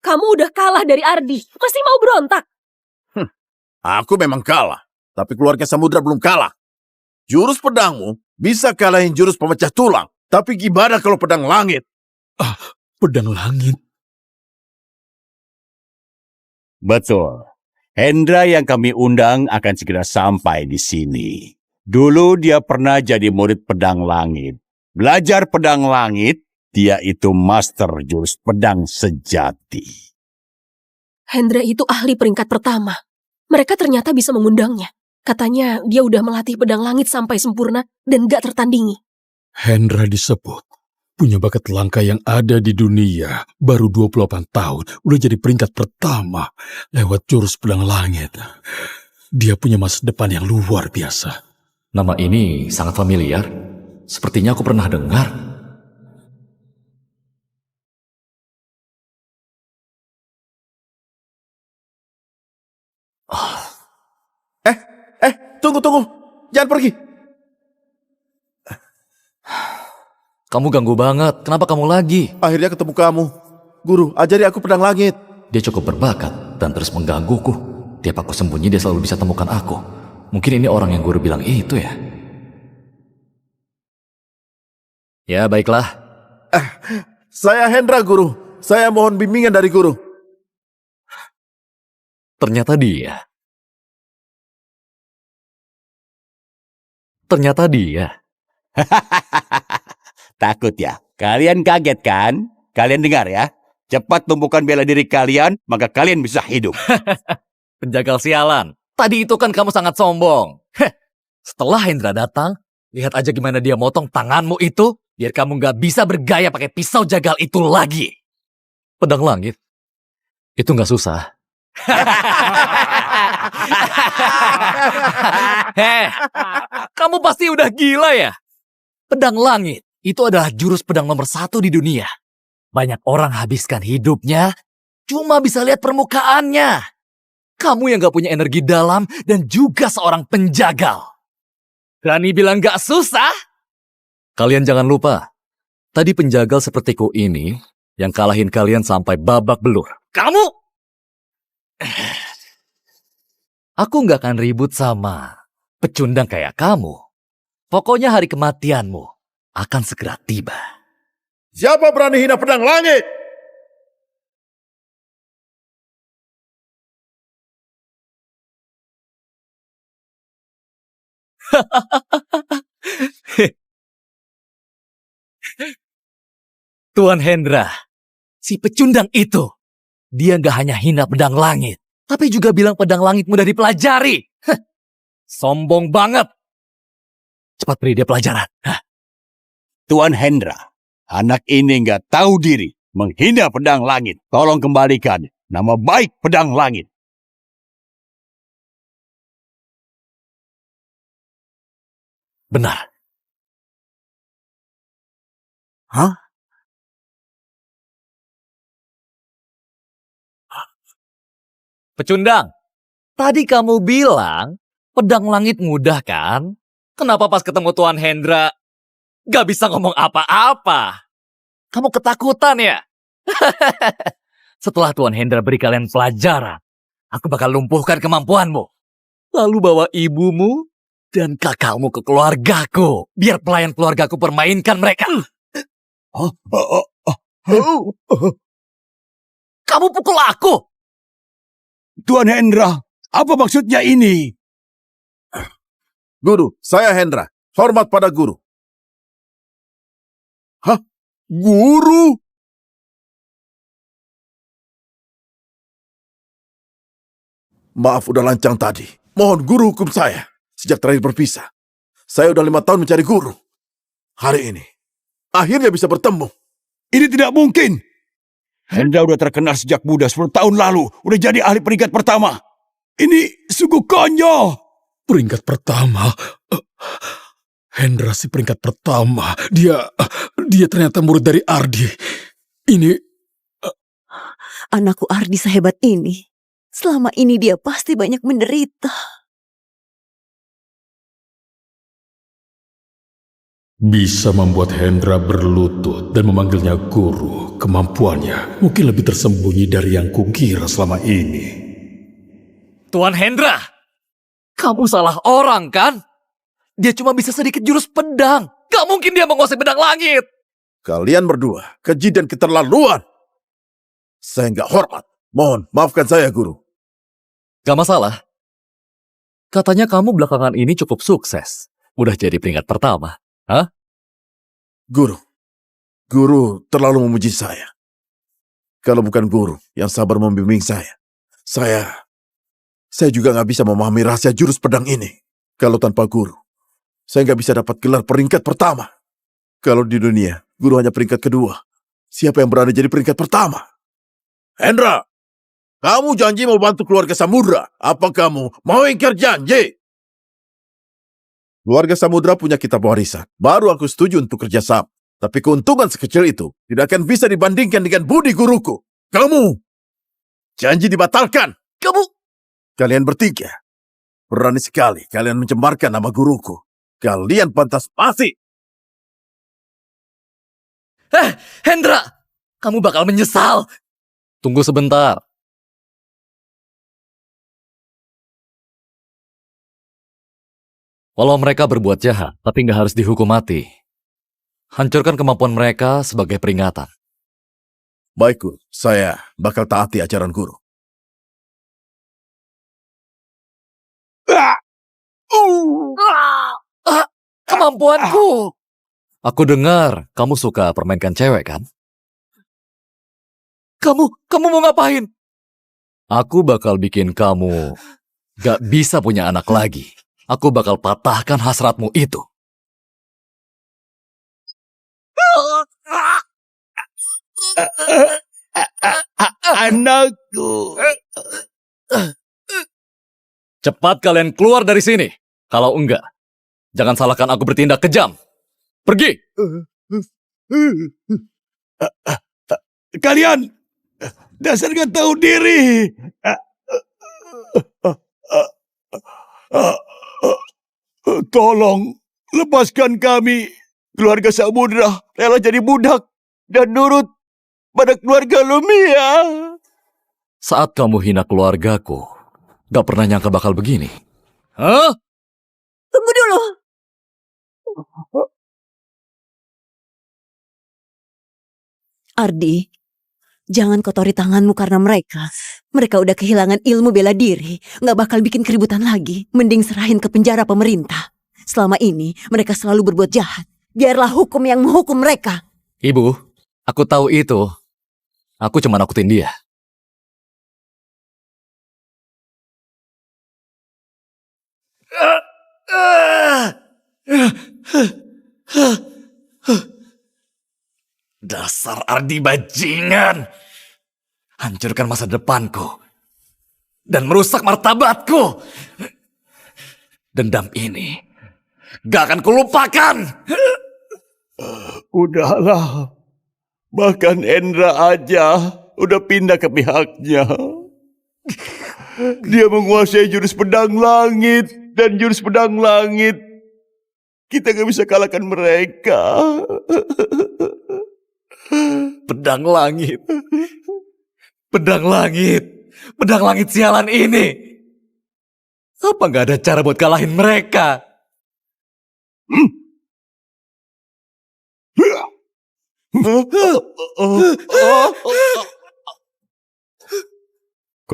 Kamu udah kalah dari Ardi, masih mau berontak? Aku memang kalah, tapi keluarga Samudra belum kalah. Jurus pedangmu bisa kalahin jurus pemecah tulang. Tapi gimana kalau pedang langit? Pedang langit. Betul. Hendra yang kami undang akan segera sampai di sini. Dulu dia pernah jadi murid pedang langit. Belajar pedang langit, dia itu master jurus pedang sejati. Hendra itu ahli peringkat pertama. Mereka ternyata bisa mengundangnya. Katanya dia udah melatih pedang langit sampai sempurna dan gak tertandingi. Hendra disebut punya bakat langka yang ada di dunia. Baru 28 tahun, udah jadi peringkat pertama lewat jurus pedang langit. Dia punya masa depan yang luar biasa. Nama ini sangat familiar. Sepertinya aku pernah dengar. Tunggu. Jangan pergi. Kamu ganggu banget. Kenapa kamu lagi? Akhirnya ketemu kamu. Guru, ajari aku pedang langit. Dia cukup berbakat dan terus menggangguku. Tiap aku sembunyi, dia selalu bisa temukan aku. Mungkin ini orang yang guru bilang itu ya. Ya, baiklah. Saya Hendra, Guru. Saya mohon bimbingan dari Guru. Ternyata dia. Ternyata dia. Takut ya? Kalian kaget kan? Kalian dengar ya? Cepat tumbuhkan bela diri kalian, maka kalian bisa hidup. Penjagal sialan. Tadi itu kan kamu sangat sombong. Heh. Setelah Hendra datang, lihat aja gimana dia motong tanganmu itu, biar kamu gak bisa bergaya pakai pisau jagal itu lagi. Pedang langit? Itu gak susah. Heh, kamu pasti udah gila ya? Pedang langit itu adalah jurus pedang nomor 1 di dunia. Banyak orang habiskan hidupnya cuma bisa lihat permukaannya. Kamu yang gak punya energi dalam dan juga seorang penjagal. Berani bilang gak susah? Kalian jangan lupa, tadi penjagal sepertiku ini yang kalahin kalian sampai babak belur. Kamu! Aku gak akan ribut sama pecundang kayak kamu. Pokoknya hari kematianmu akan segera tiba. Siapa berani hina pedang langit? Tuan Hendra, si pecundang itu, dia gak hanya hina pedang langit, tapi juga bilang pedang langit mudah dipelajari. Heh, sombong banget. Cepat beri dia pelajaran. Hah. Tuan Hendra, anak ini nggak tahu diri, menghina pedang langit. Tolong kembalikan nama baik pedang langit. Benar. Hah? Pecundang, tadi kamu bilang pedang langit mudah kan? Kenapa pas ketemu Tuan Hendra gak bisa ngomong apa-apa? Kamu ketakutan ya? Setelah Tuan Hendra beri kalian pelajaran, aku bakal lumpuhkan kemampuanmu. Lalu bawa ibumu dan kakakmu ke keluargaku. Biar pelayan keluargaku permainkan mereka. Kamu pukul aku! Tuan Hendra, apa maksudnya ini? Guru, saya Hendra. Hormat pada guru. Hah? Guru? Maaf udah lancang tadi. Mohon guru hukum saya. Sejak terakhir berpisah, saya udah 5 tahun mencari guru. Hari ini, akhirnya bisa bertemu. Ini tidak mungkin. Hendra udah terkenal sejak muda 10 tahun lalu. Udah jadi ahli peringkat pertama. Ini sungguh konyol. Peringkat pertama. Hendra si peringkat pertama. Dia ternyata murid dari Ardi. Ini Anakku Ardi sehebat ini. Selama ini dia pasti banyak menderita. bisa membuat Hendra berlutut dan memanggilnya guru. Kemampuannya mungkin lebih tersembunyi dari yang kukira selama ini. Tuan Hendra, kamu salah orang kan? Dia cuma bisa sedikit jurus pedang. Gak mungkin dia menguasai pedang langit. Kalian berdua keji dan keterlaluan. Saya nggak hormat. Mohon maafkan saya, guru. Gak masalah. Katanya kamu belakangan ini cukup sukses. Udah jadi peringkat pertama. Hah? Guru terlalu memuji saya. Kalau bukan guru yang sabar membimbing saya juga nggak bisa memahami rahasia jurus pedang ini. Kalau tanpa guru, saya nggak bisa dapat gelar peringkat pertama. Kalau di dunia, guru hanya peringkat kedua. Siapa yang berani jadi peringkat pertama? Hendra, kamu janji mau bantu keluarga Samudra. Apa kamu mau ingkar janji? Keluarga Samudra punya kitab warisan. Baru aku setuju untuk kerjasama. Tapi keuntungan sekecil itu tidak akan bisa dibandingkan dengan budi guruku. Kamu, janji dibatalkan. Kalian bertiga, berani sekali kalian mencemarkan nama guruku. Kalian pantas mati. Hendra, kamu bakal menyesal. Tunggu sebentar. Walau mereka berbuat jahat, tapi nggak harus dihukum mati. Hancurkan kemampuan mereka sebagai peringatan. Baik, guru. Saya bakal taati ajaran guru. Kemampuanku! Aku dengar kamu suka permainkan cewek, kan? Kamu mau ngapain? Aku bakal bikin kamu gak bisa punya anak lagi. Aku bakal patahkan hasratmu itu. Anakku. Cepat kalian keluar dari sini. Kalau enggak, jangan salahkan aku bertindak kejam. Pergi! Kalian dasar gak tahu diri. Tolong lepaskan kami. Keluarga Samudra rela jadi budak dan nurut pada keluarga Lumia. Saat kamu hina keluargaku, gak pernah nyangka bakal begini. Hah? Tunggu dulu. Ardi, jangan kotori tanganmu karena mereka. Mereka udah kehilangan ilmu bela diri. Nggak bakal bikin keributan lagi. Mending serahin ke penjara pemerintah. Selama ini mereka selalu berbuat jahat. Biarlah hukum yang menghukum mereka. Ibu, aku tahu itu. Aku cuma nakutin dia. Dasar Ardi bajingan. Hancurkan masa depanku. Dan merusak martabatku. Dendam ini gak akan kulupakan. Udahlah. Bahkan Endra aja udah pindah ke pihaknya. Dia menguasai jurus pedang langit. Dan jurus pedang langit kita gak bisa kalahkan mereka. Pedang langit. Pedang langit. Pedang langit sialan ini. Apa gak ada cara buat kalahin mereka?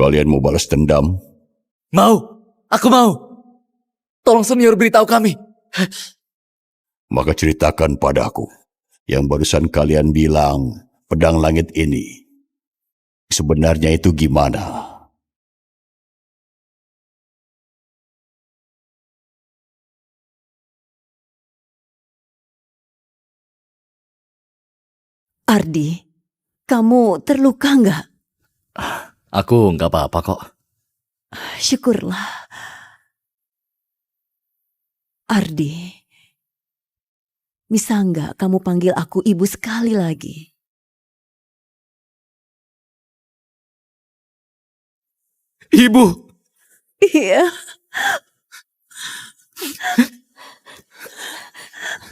Kalian mau balas dendam? Mau, aku mau. Tolong senior beritahu kami. Maka ceritakan padaku. Yang barusan kalian bilang, pedang langit ini. Sebenarnya itu gimana? Ardi, kamu terluka nggak? Aku nggak apa-apa kok. Syukurlah. Ardi, bisa nggak kamu panggil aku ibu sekali lagi? Ibu, Iya.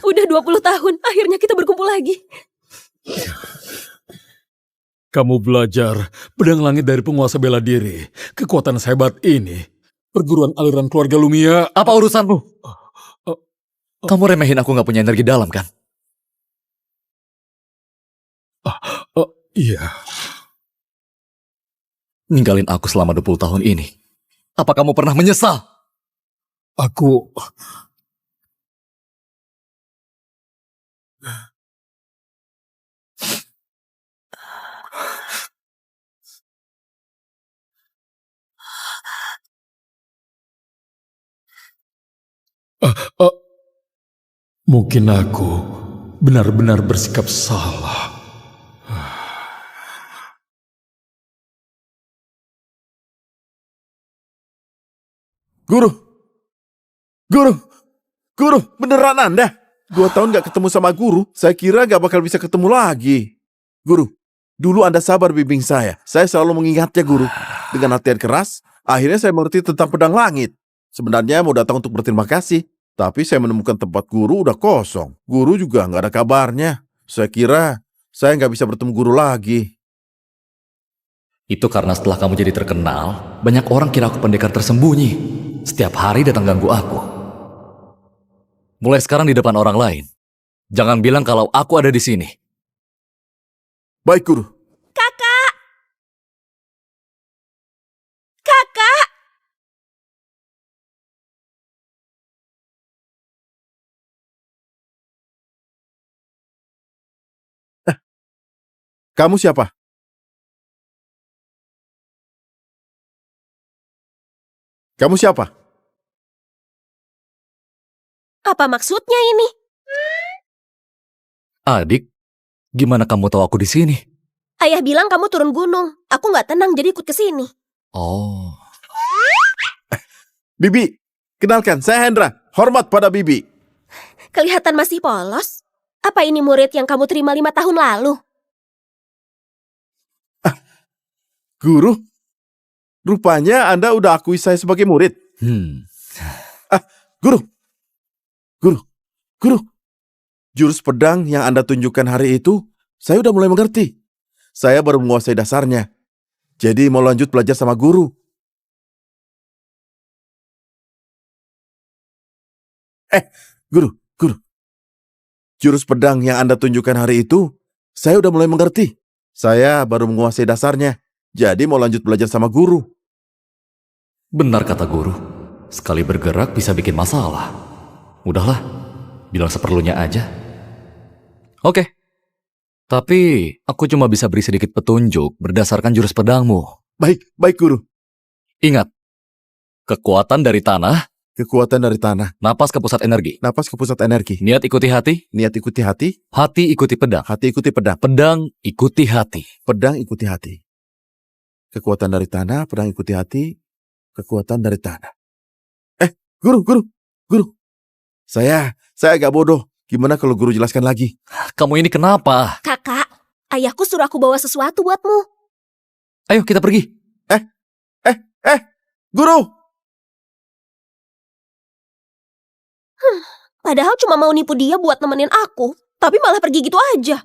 Udah 20 tahun, akhirnya kita berkumpul lagi. Kamu belajar pedang langit dari penguasa bela diri. Kekuatan sehebat ini. Perguruan aliran keluarga Lumia. apa urusanmu? Kamu remehin aku nggak punya energi dalam kan? Iya. Ninggalin aku selama 20 tahun ini. Apa kamu pernah menyesal? Aku... Mungkin aku benar-benar bersikap salah. Guru! Guru! Guru, beneran Anda? 2 tahun gak ketemu sama guru, saya kira gak bakal bisa ketemu lagi. Guru, dulu Anda sabar bimbing saya. Saya selalu mengingatnya guru. Dengan latihan keras, akhirnya saya mengerti tentang pedang langit. Sebenarnya mau datang untuk berterima kasih, tapi saya menemukan tempat guru udah kosong. Guru juga gak ada kabarnya. Saya kira saya gak bisa bertemu guru lagi. Itu karena setelah kamu jadi terkenal, banyak orang kira aku pendekar tersembunyi. Setiap hari datang ganggu aku. Mulai sekarang di depan orang lain, jangan bilang kalau aku ada di sini. Baik guru. Kakak! Kakak! Kamu siapa? Kamu siapa? Apa maksudnya ini? Adik, gimana kamu tahu aku di sini? Ayah bilang kamu turun gunung. Aku nggak tenang jadi ikut ke sini. Oh, Bibi, kenalkan saya Hendra. Hormat pada Bibi. Kelihatan masih polos. Apa ini murid yang kamu terima 5 tahun lalu? Guru, rupanya Anda udah akui saya sebagai murid. Guru, guru, guru. Jurus pedang yang Anda tunjukkan hari itu, saya udah mulai mengerti. Saya baru menguasai dasarnya. Jadi mau lanjut belajar sama guru. Guru, guru. Jurus pedang yang Anda tunjukkan hari itu, saya udah mulai mengerti. Saya baru menguasai dasarnya. Jadi mau lanjut belajar sama guru. benar kata guru. Sekali bergerak bisa bikin masalah. Udahlah, bilang seperlunya aja. Oke. Tapi aku cuma bisa beri sedikit petunjuk berdasarkan jurus pedangmu. Baik, baik guru. Ingat, kekuatan dari tanah, Kekuatan dari tanah. napas ke pusat energi. Napas ke pusat energi. Niat ikuti hati, Niat ikuti hati. hati ikuti pedang. Hati ikuti pedang. Pedang ikuti hati. Pedang ikuti hati. Kekuatan dari tanah, pedang ikuti hati. Kekuatan dari tanah. Guru, guru, guru. Saya agak bodoh. Gimana kalau guru jelaskan lagi? Kamu ini kenapa? Kakak, ayahku suruh aku bawa sesuatu buatmu. Ayo kita pergi. Guru! Padahal cuma mau nipu dia buat nemenin aku. Tapi malah pergi gitu aja.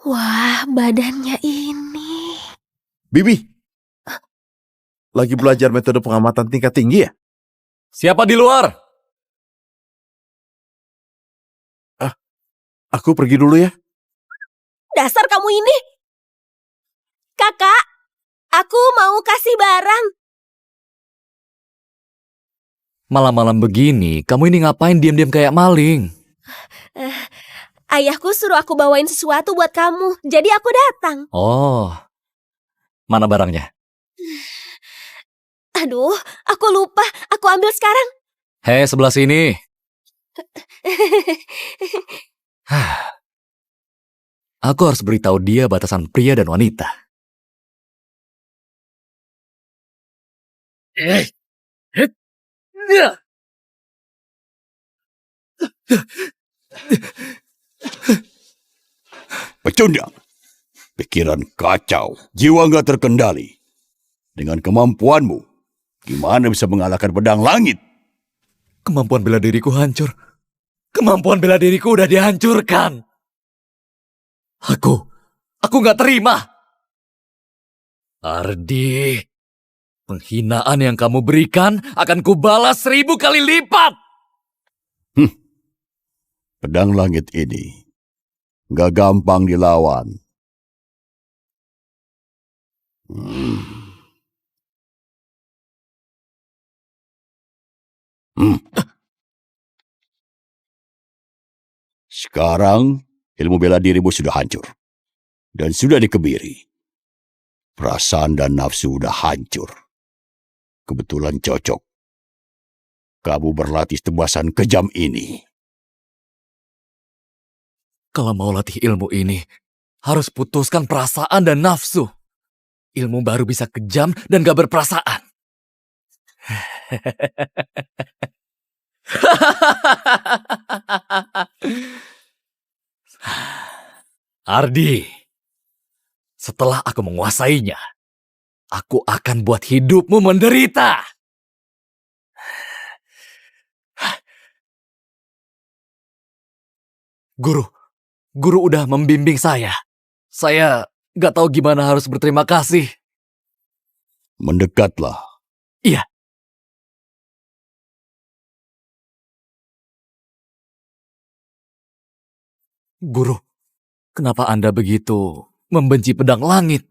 Wah, badannya ini. Bibi, lagi belajar metode pengamatan tingkat tinggi ya? Siapa di luar? Aku pergi dulu ya. Dasar kamu ini. Kakak, aku mau kasih barang. Malam-malam begini, kamu ini ngapain diam-diam kayak maling? Ayahku suruh aku bawain sesuatu buat kamu, jadi aku datang. Oh, mana barangnya? Aduh, aku lupa. Aku ambil sekarang. Hei, sebelah sini. Aku harus beritahu dia batasan pria dan wanita. Pecundang. Pikiran kacau, jiwa nggak terkendali. Dengan kemampuanmu, gimana bisa mengalahkan pedang langit? Kemampuan bela diriku hancur. Kemampuan bela diriku udah dihancurkan. Aku nggak terima. Ardi, penghinaan yang kamu berikan akan kubalas 1000 kali lipat. Pedang langit ini nggak gampang dilawan. Sekarang ilmu bela dirimu sudah hancur dan sudah dikebiri. Perasaan dan nafsu sudah hancur. Kebetulan cocok. Kamu berlatih tebasan kejam ini. Kalau mau latih ilmu ini, harus putuskan perasaan dan nafsu. Ilmu baru bisa kejam dan gak berperasaan. Ardi, setelah aku menguasainya, aku akan buat hidupmu menderita. Guru udah membimbing saya. Saya gak tahu gimana harus berterima kasih. Mendekatlah. Iya. Guru, kenapa Anda begitu membenci pedang langit?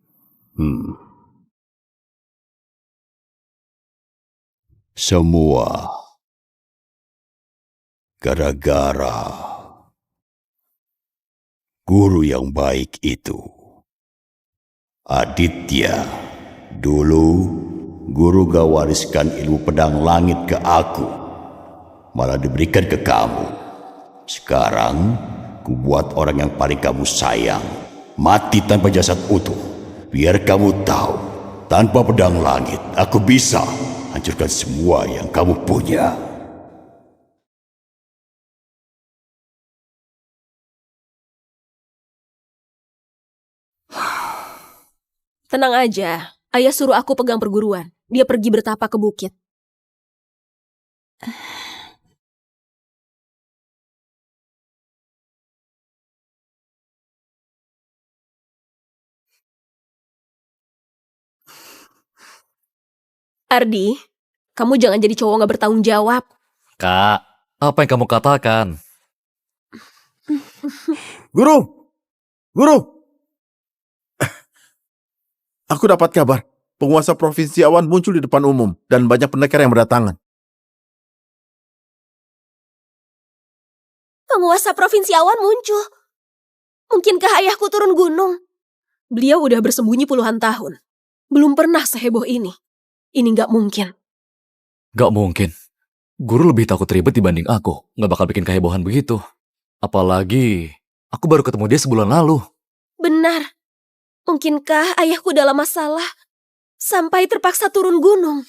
Semua gara-gara guru yang baik itu. Aditya, dulu guru gak wariskan ilmu pedang langit ke aku, malah diberikan ke kamu. Sekarang, ku buat orang yang paling kamu sayang mati tanpa jasad utuh. Biar kamu tahu, tanpa pedang langit, aku bisa hancurkan semua yang kamu punya. Tenang aja, ayah suruh aku pegang perguruan. Dia pergi bertapa ke bukit. Ardi, kamu jangan jadi cowok gak bertanggung jawab. Kak, apa yang kamu katakan? Guru! Guru! Aku dapat kabar. Penguasa Provinsi Awan muncul di depan umum dan banyak pendekar yang berdatangan. Penguasa Provinsi Awan muncul. Mungkinkah ayahku turun gunung? Beliau udah bersembunyi puluhan tahun. Belum pernah seheboh ini. Ini gak mungkin. Gak mungkin. Guru lebih takut ribet dibanding aku. Gak bakal bikin kehebohan begitu. Apalagi, aku baru ketemu dia sebulan lalu. Benar. Mungkinkah ayahku dalam masalah sampai terpaksa turun gunung?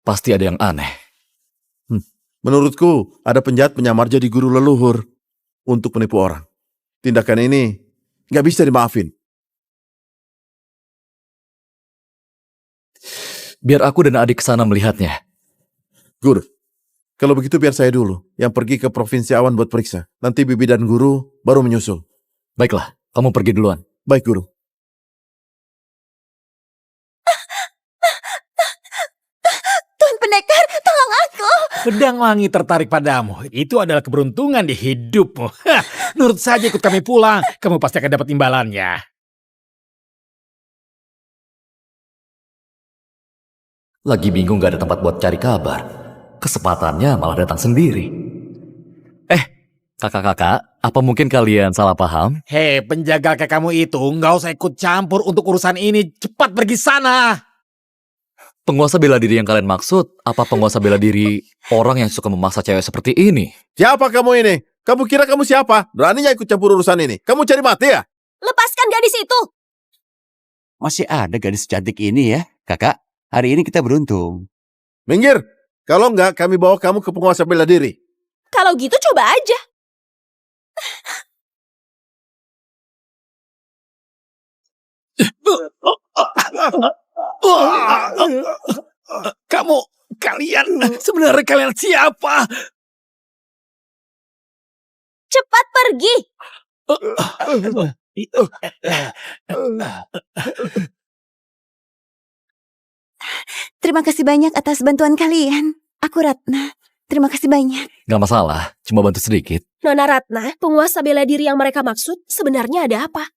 Pasti ada yang aneh. Menurutku, ada penjahat menyamar jadi guru leluhur untuk menipu orang. Tindakan ini nggak bisa dimaafin. Biar aku dan adik kesana melihatnya. Guru, kalau begitu biar saya dulu yang pergi ke Provinsi Awan buat periksa. Nanti Bibi dan Guru baru menyusul. Baiklah. Kamu pergi duluan. Baik, Guru. Tuan Pendekar, tolong aku. Pedang Wangi tertarik padamu. Itu adalah keberuntungan di hidupmu. Hah, nurut saja ikut kami pulang. Kamu pasti akan dapat imbalannya. Lagi bingung gak ada tempat buat cari kabar. Kesempatannya malah datang sendiri. Kakak-kakak, apa mungkin kalian salah paham? Hei, penjaga kayak kamu itu nggak usah ikut campur untuk urusan ini. Cepat pergi sana. Penguasa bela diri yang kalian maksud, apa penguasa bela diri orang yang suka memaksa cewek seperti ini? Siapa kamu ini? Kamu kira kamu siapa? Beraninya ikut campur urusan ini? Kamu cari mati ya? Lepaskan gadis itu. Masih ada gadis cantik ini ya, kakak. Hari ini kita beruntung. Minggir! Kalau enggak, kami bawa kamu ke penguasa bela diri. Kalau gitu coba aja. Sebenarnya kalian siapa? Cepat pergi. Terima kasih banyak atas bantuan kalian. Aku Ratna. Terima kasih banyak. Gak masalah, cuma bantu sedikit. Nona Ratna, penguasa bela diri yang mereka maksud sebenarnya ada apa?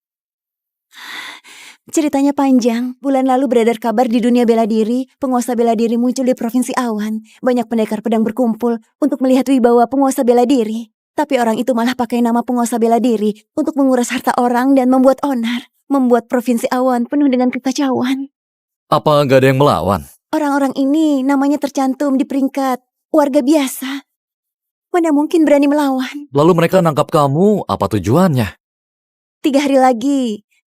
Ceritanya panjang. Bulan lalu beredar kabar di dunia bela diri, penguasa bela diri muncul di Provinsi Awan. Banyak pendekar pedang berkumpul untuk melihat wibawa penguasa bela diri. Tapi orang itu malah pakai nama penguasa bela diri untuk menguras harta orang dan membuat onar. Membuat Provinsi Awan penuh dengan kekacauan. Apa gak ada yang melawan? Orang-orang ini namanya tercantum di peringkat warga biasa. Mana mungkin berani melawan. Lalu mereka nangkap kamu, apa tujuannya? 3 hari lagi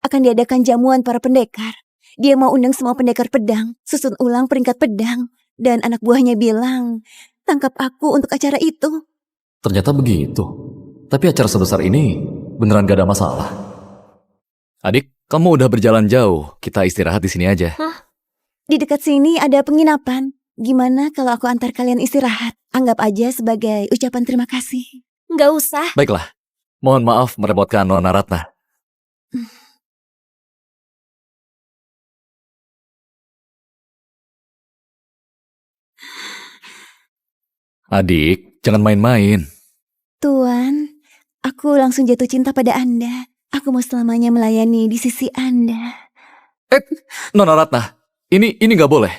akan diadakan jamuan para pendekar. Dia mau undang semua pendekar pedang, susun ulang peringkat pedang. Dan anak buahnya bilang, tangkap aku untuk acara itu. Ternyata begitu. Tapi acara sebesar ini beneran gak ada masalah. Adik, kamu udah berjalan jauh. Kita istirahat di sini aja. Di dekat sini ada penginapan. Gimana kalau aku antar kalian istirahat? Anggap aja sebagai ucapan terima kasih. Nggak usah. Baiklah. Mohon maaf merepotkan Nona Ratna. Adik, jangan main-main. Tuan, aku langsung jatuh cinta pada Anda. Aku mau selamanya melayani di sisi Anda. Nona Ratna, ini gak boleh.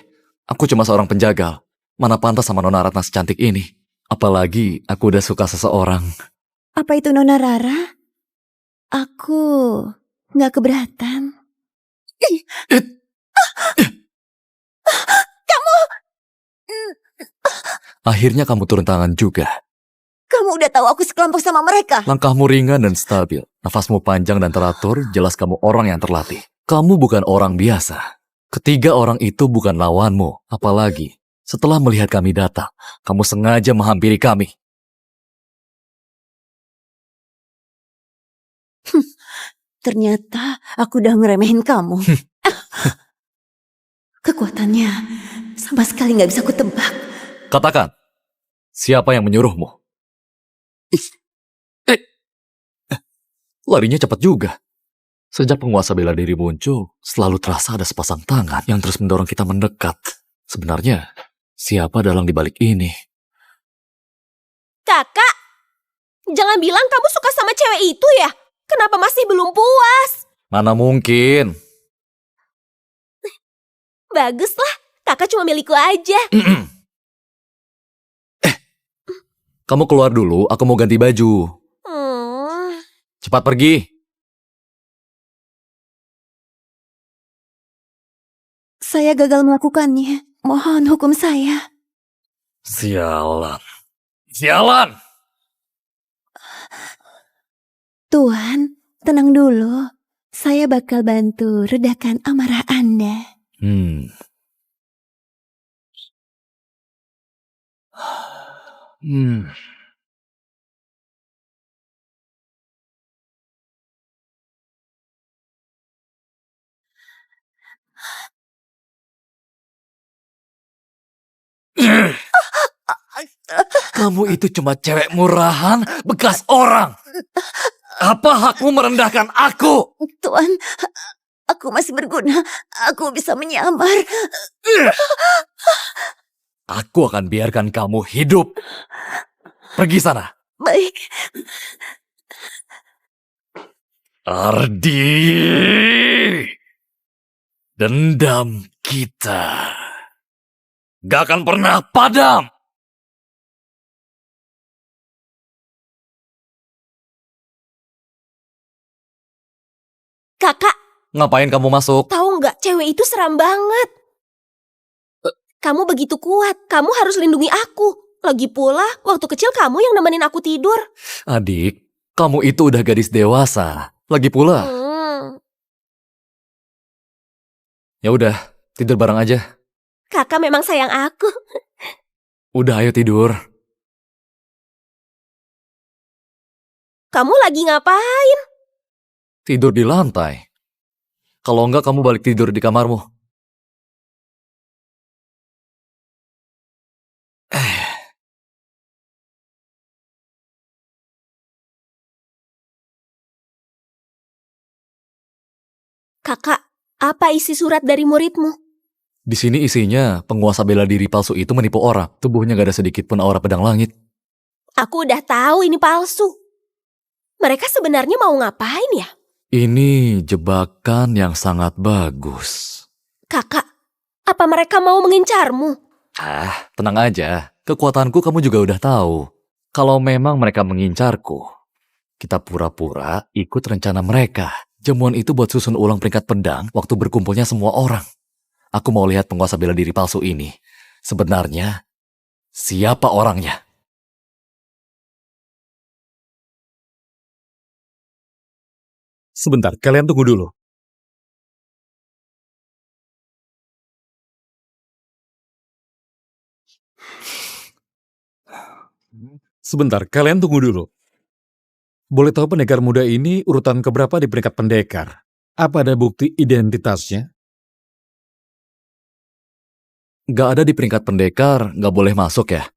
Aku cuma seorang penjagal. Mana pantas sama Nona Ratna secantik ini. Apalagi aku udah suka seseorang. Apa itu Nona Rara? Aku nggak keberatan. Akhirnya kamu turun tangan juga. Kamu udah tahu aku sekelompok sama mereka. Langkahmu ringan dan stabil. Nafasmu panjang dan teratur, jelas kamu orang yang terlatih. Kamu bukan orang biasa. Ketiga orang itu bukan lawanmu. Apalagi setelah melihat kami datang, kamu sengaja menghampiri kami. Ternyata aku udah ngeremehin kamu. Kekuatannya sama sekali nggak bisa kutebak. Katakan, siapa yang menyuruhmu? Larinya cepat juga. Sejak penguasa bela diri muncul, selalu terasa ada sepasang tangan yang terus mendorong kita mendekat. Sebenarnya, siapa dalang di balik ini? Kakak, jangan bilang kamu suka sama cewek itu ya? Kenapa masih belum puas? Mana mungkin? Baguslah, kakak cuma milikku aja. Kamu keluar dulu, aku mau ganti baju. Cepat pergi. Saya gagal melakukannya. Mohon hukum saya. Sialan. Sialan! Tuan, tenang dulu. Saya bakal bantu redakan amarah Anda. Hmm. Kamu itu cuma cewek murahan, bekas orang. Apa hakmu merendahkan aku? Tuan, aku masih berguna. Aku bisa menyamar. Aku akan biarkan kamu hidup. Pergi sana. Baik. Ardi. Dendam kita gak akan pernah padam. Kakak, Ngapain kamu masuk? tahu nggak cewek itu seram banget. Kamu begitu kuat, kamu harus lindungi aku. Lagi pula, waktu kecil kamu yang nemenin aku tidur. Adik, kamu itu udah gadis dewasa. Lagi pula, ya udah, tidur bareng aja. Kakak memang sayang aku. Udah, ayo tidur. Kamu lagi ngapain? Tidur di lantai. Kalau enggak, kamu balik tidur di kamarmu. Kakak, apa isi surat dari muridmu? Di sini isinya, penguasa bela diri palsu itu menipu orang. Tubuhnya gak ada sedikit pun aura pedang langit. Aku udah tahu ini palsu. Mereka sebenarnya mau ngapain ya? Ini jebakan yang sangat bagus. Kakak, apa mereka mau mengincarmu? Tenang aja. Kekuatanku kamu juga udah tahu. Kalau memang mereka mengincarku, kita pura-pura ikut rencana mereka. Jamuan itu buat susun ulang peringkat pedang waktu berkumpulnya semua orang. Aku mau lihat penguasa bela diri palsu ini. Sebenarnya, siapa orangnya? Sebentar, kalian tunggu dulu. Sebentar, kalian tunggu dulu. Boleh tahu pendekar muda ini urutan keberapa di peringkat pendekar? Apa ada bukti identitasnya? Gak ada di peringkat pendekar, gak boleh masuk ya?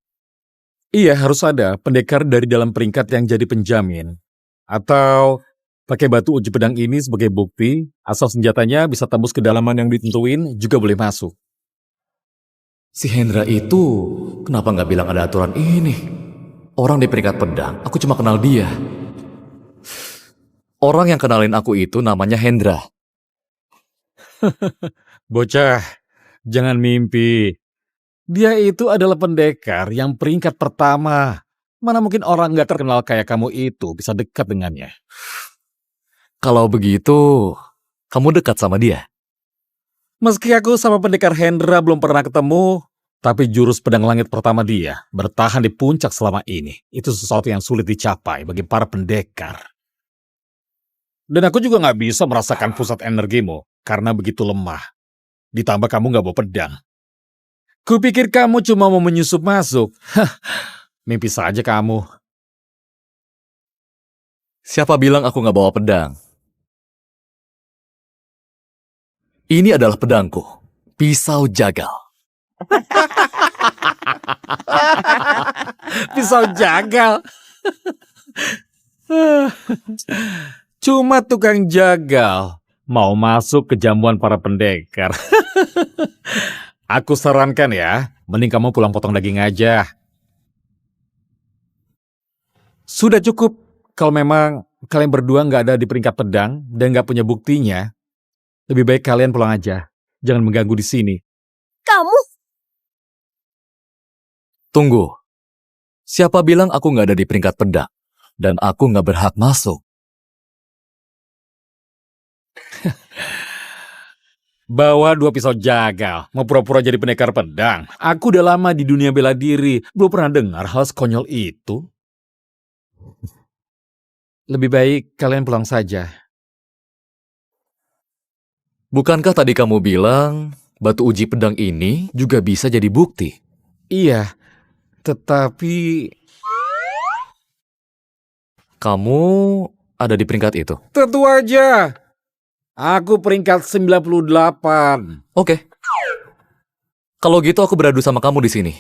Iya, harus ada pendekar dari dalam peringkat yang jadi penjamin. Atau pakai batu uji pedang ini sebagai bukti, asal senjatanya bisa tembus kedalaman yang ditentuin, juga boleh masuk. Si Hendra itu kenapa nggak bilang ada aturan ini? Orang di peringkat pedang, aku cuma kenal dia. Orang yang kenalin aku itu namanya Hendra. Bocah, jangan mimpi. Dia itu adalah pendekar yang peringkat pertama. Mana mungkin orang nggak terkenal kayak kamu itu bisa dekat dengannya. Kalau begitu, kamu dekat sama dia? Meski aku sama pendekar Hendra belum pernah ketemu, tapi jurus pedang langit pertama dia bertahan di puncak selama ini. Itu sesuatu yang sulit dicapai bagi para pendekar. Dan aku juga nggak bisa merasakan pusat energimu karena begitu lemah. Ditambah kamu nggak bawa pedang. Kupikir kamu cuma mau menyusup masuk. Mimpi saja kamu. Siapa bilang aku nggak bawa pedang? Ini adalah pedangku, pisau jagal. Pisau jagal. Cuma tukang jagal mau masuk ke jamuan para pendekar. Aku sarankan ya, mending kamu pulang potong daging aja. Sudah cukup kalau memang kalian berdua nggak ada di peringkat pedang dan nggak punya buktinya. Lebih baik kalian pulang aja. Jangan mengganggu di sini. Kamu? Tunggu, siapa bilang aku nggak ada di peringkat pedang? Dan aku nggak berhak masuk. Bawa 2 pisau jagal, mau pura-pura jadi pendekar pedang. Aku udah lama di dunia bela diri, belum pernah dengar hal sekonyol itu. Lebih baik kalian pulang saja. Bukankah tadi kamu bilang batu uji pedang ini juga bisa jadi bukti? Iya, tetapi Kamu ada di peringkat itu? tentu aja. Aku peringkat 98. Oke. Kalau gitu aku beradu sama kamu di sini.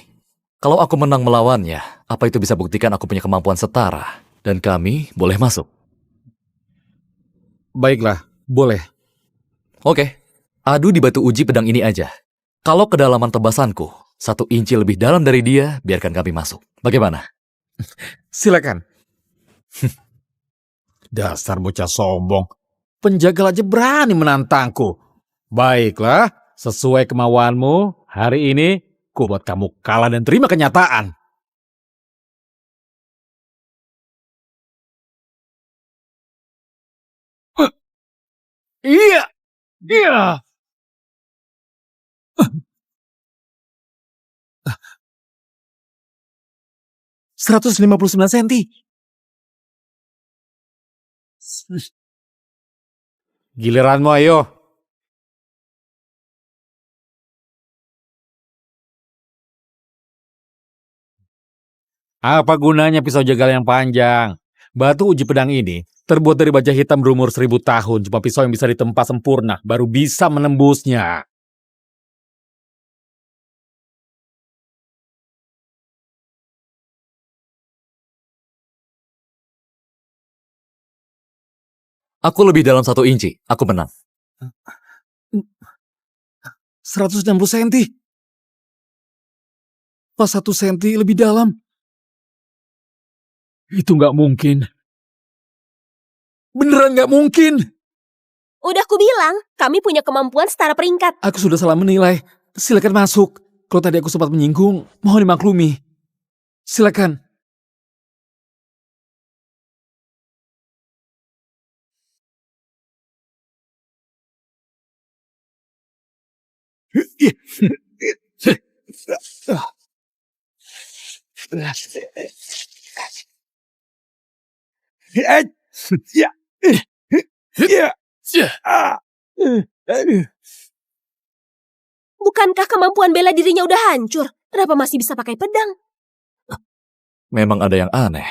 Kalau aku menang melawannya, apa itu bisa buktikan aku punya kemampuan setara? Dan kami boleh masuk. Baiklah, boleh. Oke, adu di batu uji pedang ini aja. Kalau kedalaman tebasanku 1 inci lebih dalam dari dia, biarkan kami masuk. Bagaimana? Silakan. Dasar bocah sombong. Penjagal aja berani menantangku. Baiklah, sesuai kemauanmu, hari ini ku buat kamu kalah dan terima kenyataan. Iya, iya. 159 senti. Giliranmu, ayo. Apa gunanya pisau jagal yang panjang? Batu uji pedang ini terbuat dari baja hitam berumur 1000 tahun. Cuma pisau yang bisa ditempa sempurna, baru bisa menembusnya. Aku lebih dalam 1 inci, aku menang. 160 senti. Pas 1 senti lebih dalam. Itu nggak mungkin. Beneran nggak mungkin. Udah ku bilang, kami punya kemampuan setara peringkat. Aku sudah salah menilai. Silakan masuk. Kalau tadi aku sempat menyinggung, mohon dimaklumi. Silakan. Bukankah kemampuan bela dirinya udah hancur? Kenapa masih bisa pakai pedang? Memang ada yang aneh.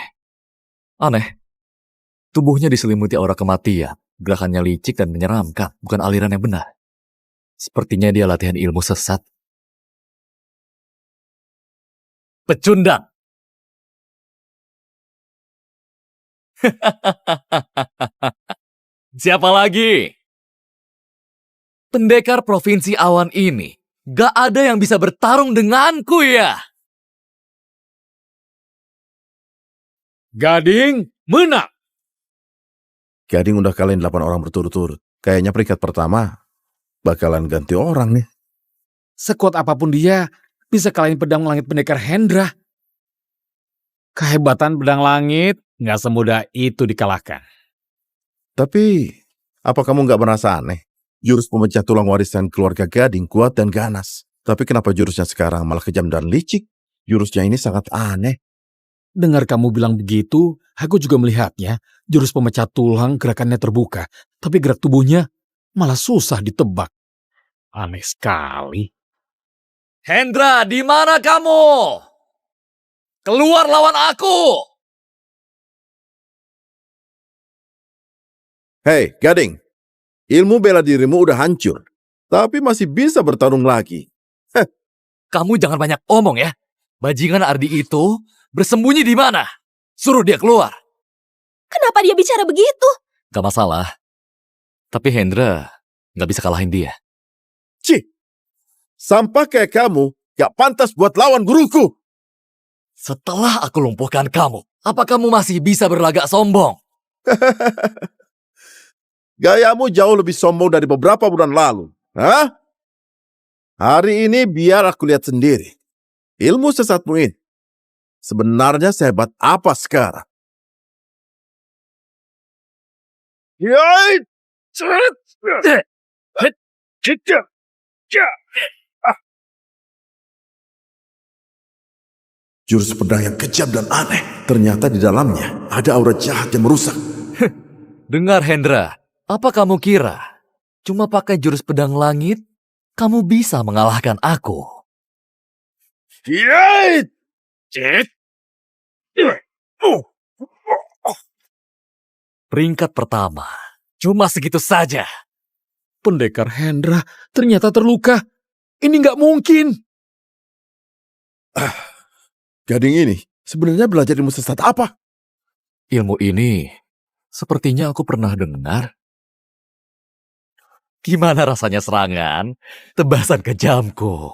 Aneh. Tubuhnya diselimuti aura kematian. Gerakannya licik dan menyeramkan, bukan aliran yang benar. Sepertinya dia latihan ilmu sesat. Pecundang. Siapa lagi? Pendekar Provinsi Awan ini. Gak ada yang bisa bertarung denganku ya. Gading menang. Gading udah kalahin 8 orang berturut-turut. Kayaknya peringkat pertama bakalan ganti orang nih. Sekuat apapun dia, bisa kalahin pedang langit pendekar Hendra. Kehebatan pedang langit nggak semudah itu dikalahkan. Tapi, apa kamu nggak merasa aneh? Jurus pemecah tulang warisan keluarga Gading kuat dan ganas. Tapi kenapa jurusnya sekarang malah kejam dan licik? Jurusnya ini sangat aneh. Dengar kamu bilang begitu, aku juga melihatnya. Jurus pemecah tulang gerakannya terbuka, tapi gerak tubuhnya malah susah ditebak. Aneh sekali. Hendra, di mana kamu? Keluar lawan aku! Hei, Gading. Ilmu bela dirimu udah hancur. Tapi masih bisa bertarung lagi. Kamu jangan banyak omong ya. Bajingan Ardi itu bersembunyi di mana? Suruh dia keluar. Kenapa dia bicara begitu? Gak masalah. Tapi Hendra gak bisa kalahin dia. Cih, sampah kayak kamu gak pantas buat lawan guruku. Setelah aku lumpuhkan kamu, apa kamu masih bisa berlagak sombong? Gayamu jauh lebih sombong dari beberapa bulan lalu. Hah? Hari ini biar aku lihat sendiri. Ilmu sesatmu ini sebenarnya sehebat apa sekarang? Yai! Jurus pedang yang kejam dan aneh. Ternyata di dalamnya ada aura jahat yang merusak. Dengar Hendra, apa kamu kira? Cuma pakai jurus pedang langit, kamu bisa mengalahkan aku. Yai! Peringkat pertama, cuma segitu saja. Pendekar Hendra ternyata terluka. Ini nggak mungkin. Gading ini sebenarnya belajar ilmu sesat apa? Ilmu ini, sepertinya aku pernah dengar. Gimana rasanya serangan? Tebasan kejamku.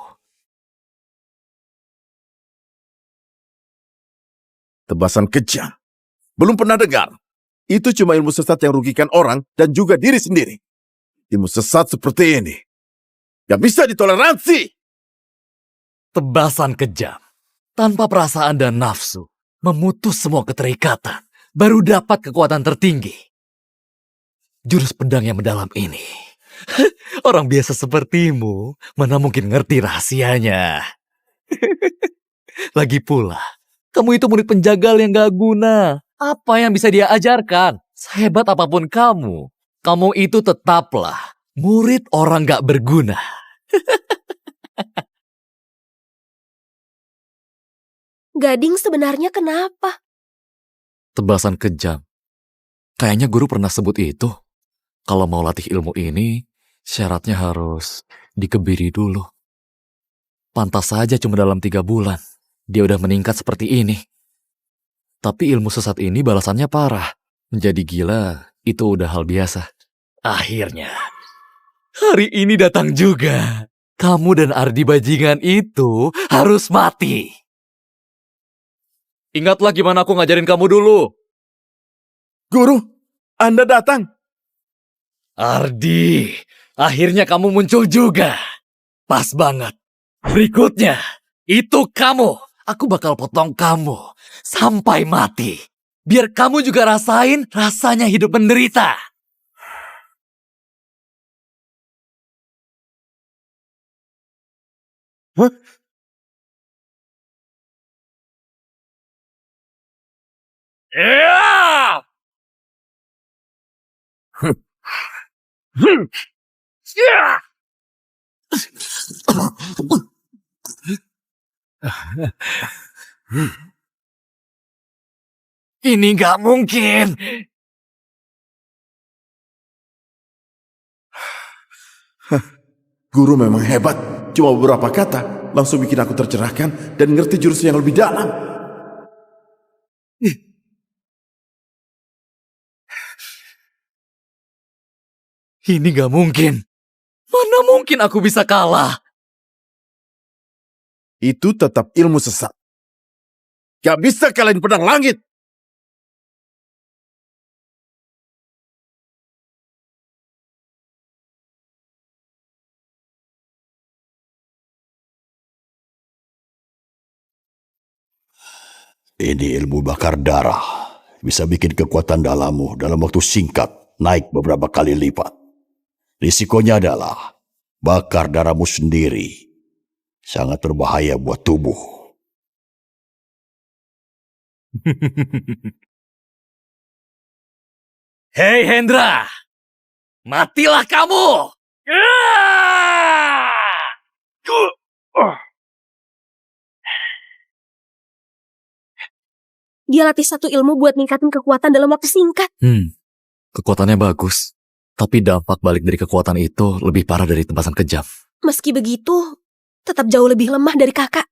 Tebasan kejam. Belum pernah dengar. Itu cuma ilmu sesat yang rugikan orang dan juga diri sendiri. Ilmu sesat seperti ini gak bisa ditoleransi. Tebasan kejam. Tanpa perasaan dan nafsu. Memutus semua keterikatan. Baru dapat kekuatan tertinggi. Jurus pedang yang mendalam ini. Orang biasa sepertimu mana mungkin ngerti rahasianya. Lagi pula, kamu itu murid penjagal yang gak guna. Apa yang bisa dia ajarkan? Sehebat apapun kamu itu tetaplah murid orang gak berguna. Gading sebenarnya kenapa? Tebasan kejam. Kayaknya guru pernah sebut itu. Kalau mau latih ilmu ini, syaratnya harus dikebiri dulu. Pantas saja cuma dalam 3 bulan, dia udah meningkat seperti ini. Tapi ilmu sesat ini balasannya parah. Menjadi gila, itu udah hal biasa. Akhirnya, hari ini datang juga. Kamu dan Ardi bajingan itu harus mati. Ingatlah gimana aku ngajarin kamu dulu. Guru, Anda datang. Ardi, akhirnya kamu muncul juga. Pas banget. Berikutnya, itu kamu. Aku bakal potong kamu sampai mati. Biar kamu juga rasain rasanya hidup menderita. Hah? Ya! Ini nggak mungkin. Guru memang hebat. Cuma beberapa kata langsung bikin aku tercerahkan dan ngerti jurus yang lebih dalam. Ini nggak mungkin. Mana mungkin aku bisa kalah? Itu tetap ilmu sesat. Gak bisa kalahin pedang langit. Ini ilmu bakar darah. Bisa bikin kekuatan dalammu dalam waktu singkat naik beberapa kali lipat. Risikonya adalah bakar darahmu sendiri. Sangat berbahaya buat tubuh. Hei Hendra, matilah kamu! Dia latih satu ilmu buat ningkatin kekuatan dalam waktu singkat. Kekuatannya bagus. Tapi dampak balik dari kekuatan itu lebih parah dari tebasan kejam. Meski begitu, tetap jauh lebih lemah dari kakak.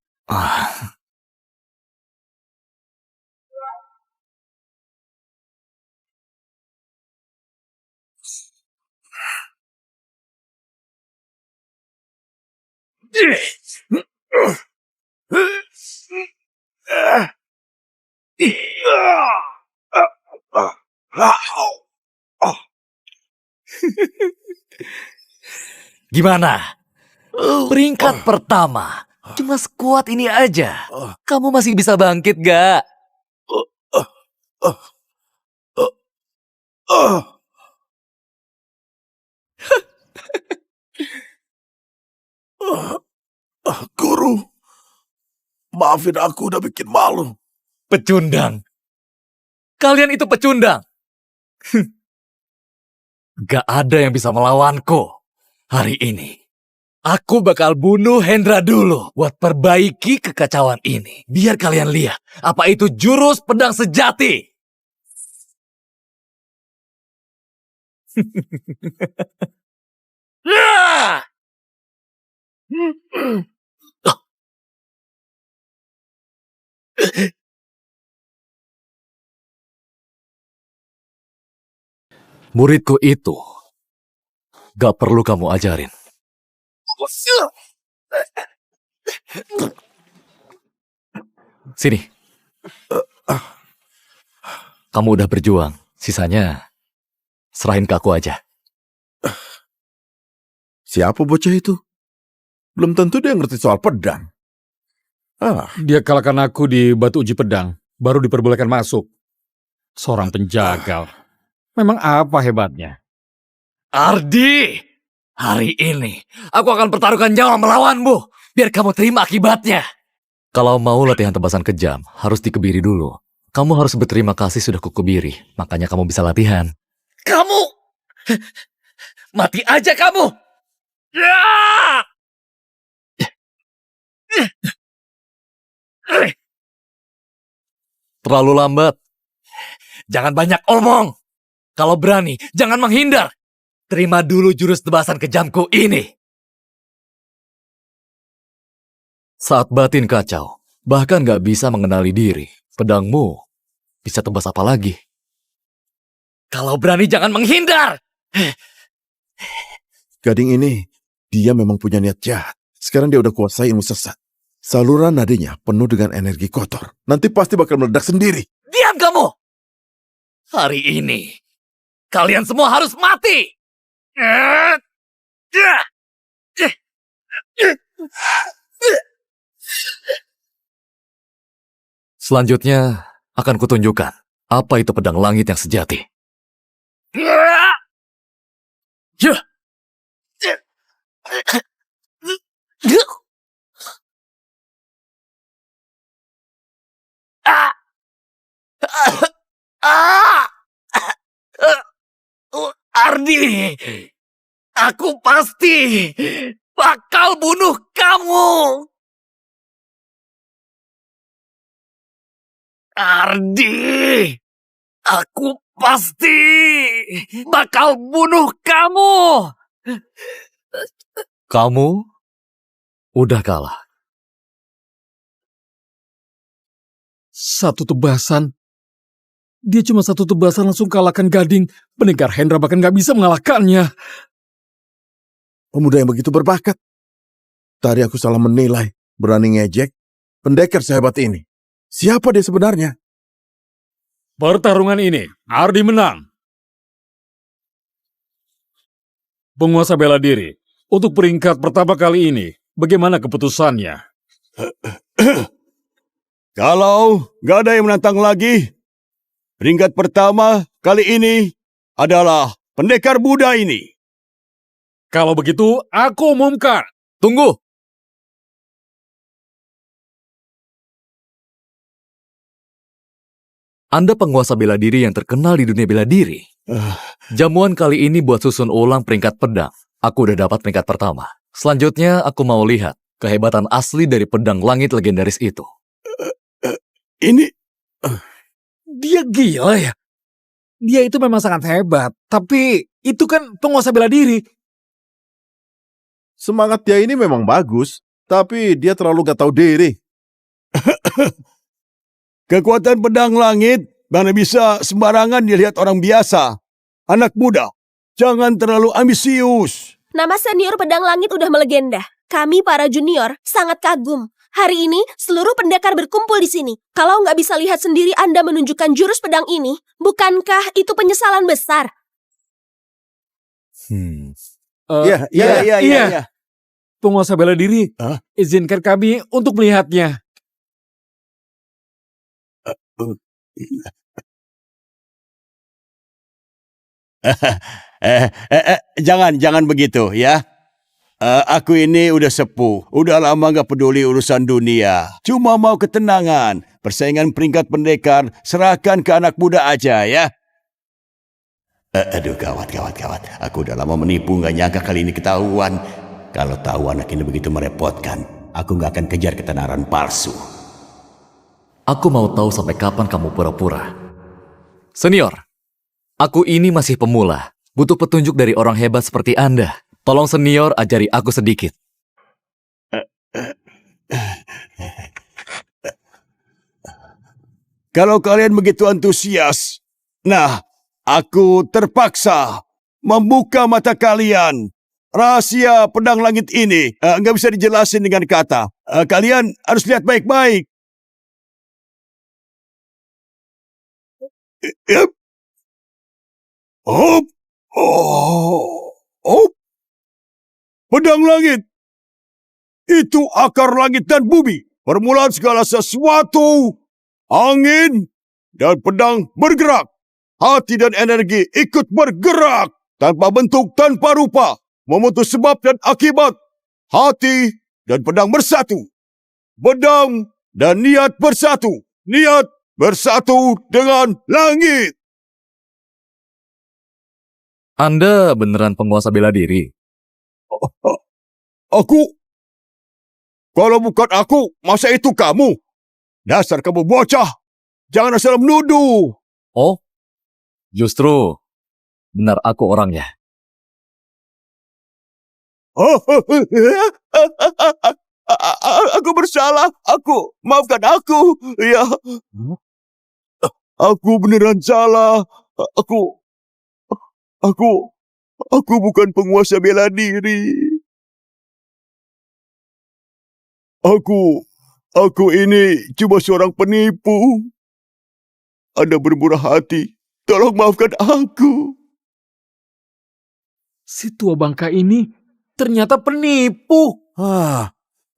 Gimana? Peringkat pertama. Cuma skuad ini aja. Kamu masih bisa bangkit gak? Guru, maafin aku udah bikin malu. Pecundang. Kalian itu pecundang. Gak ada yang bisa melawanku. Hari ini, aku bakal bunuh Hendra dulu buat perbaiki kekacauan ini. Biar kalian lihat apa itu jurus pedang sejati. Muridku itu Gak perlu kamu ajarin. Sini. Kamu udah berjuang. Sisanya serahin ke aku aja. Siapa bocah itu? Belum tentu dia ngerti soal pedang. Dia kalahkan aku di batu uji pedang, baru diperbolehkan masuk. Seorang penjagal. Memang apa hebatnya? Ardi! Hari ini aku akan pertaruhkan nyawa melawanmu. Biar kamu terima akibatnya. Kalau mau latihan tebasan kejam, harus dikebiri dulu. Kamu harus berterima kasih sudah kukebiri. Makanya kamu bisa latihan. Kamu! Mati aja kamu! Terlalu lambat. Jangan banyak omong. Kalau berani, jangan menghindar. Terima dulu jurus tebasan kejamku ini. Saat batin kacau, bahkan gak bisa mengenali diri, pedangmu bisa tebas apa lagi? Kalau berani jangan menghindar! Gading ini, dia memang punya niat jahat. Sekarang dia udah kuasai ilmu sesat. Saluran nadinya penuh dengan energi kotor. Nanti pasti bakal meledak sendiri. Diam kamu! Hari ini, kalian semua harus mati! Selanjutnya, akan kutunjukkan apa itu pedang langit yang sejati. Ardi, aku pasti bakal bunuh kamu. Ardi, aku pasti bakal bunuh kamu. Kamu udah kalah. Satu tebasan. Dia cuma satu tebasan langsung kalahkan Gading. Pendekar Hendra bahkan gak bisa mengalahkannya. Pemuda yang begitu berbakat. Tadi aku salah menilai. Berani ngejek. Pendekar sehebat ini. Siapa dia sebenarnya? Pertarungan ini, Ardi menang. Penguasa bela diri. Untuk peringkat pertama kali ini, bagaimana keputusannya? Kalau nggak ada yang menantang lagi, peringkat pertama kali ini adalah pendekar Buddha ini. Kalau begitu, aku umumkan. Tunggu. Anda penguasa bela diri yang terkenal di dunia bela diri. Jamuan kali ini buat susun ulang peringkat pedang. Aku udah dapat peringkat pertama. Selanjutnya, aku mau lihat kehebatan asli dari pedang langit legendaris itu. Ini Dia gila ya? Dia itu memang sangat hebat. Tapi itu kan penguasa bela diri. Semangat dia ini memang bagus. Tapi dia terlalu gak tahu diri. kekuatan pedang langit mana bisa sembarangan dilihat orang biasa. Anak muda, jangan terlalu ambisius. Nama senior pedang langit udah melegenda. Kami para junior sangat kagum. Hari ini seluruh pendekar berkumpul di sini. Kalau nggak bisa lihat sendiri Anda menunjukkan jurus pedang ini, bukankah itu penyesalan besar? Iya. Penguasa bela diri, izinkan kami untuk melihatnya. Jangan begitu ya. Aku ini udah sepuh, udah lama gak peduli urusan dunia. Cuma mau ketenangan, persaingan peringkat pendekar, serahkan ke anak muda aja ya. Aduh gawat. Aku udah lama menipu, gak nyangka kali ini ketahuan. Kalau tahu anak ini begitu merepotkan, aku gak akan kejar ketenaran palsu. Aku mau tahu sampai kapan kamu pura-pura. Senior, aku ini masih pemula. Butuh petunjuk dari orang hebat seperti Anda. Tolong senior ajari aku sedikit. Kalau kalian begitu antusias, nah, aku terpaksa membuka mata kalian. Rahasia pedang langit ini nggak bisa dijelasin dengan kata. Kalian harus lihat baik-baik. Yep. Hop. Oh. Hop. Pedang langit. Itu akar langit dan bumi. Permulaan segala sesuatu. Angin dan pedang bergerak. Hati dan energi ikut bergerak. Tanpa bentuk, tanpa rupa. Memutus sebab dan akibat. Hati dan pedang bersatu. Pedang dan niat bersatu. Niat bersatu dengan langit. Anda beneran penguasa bela diri? Aku? Kalau bukan aku, masa itu kamu? Dasar kamu bocah. Jangan asal menuduh. Oh, justru benar aku orangnya. Aku bersalah. Maafkan aku. Ya. Aku beneran salah. Aku bukan penguasa bela diri. Aku ini cuma seorang penipu. Anda bermurah hati. Tolong maafkan aku. Si tua bangka ini ternyata penipu.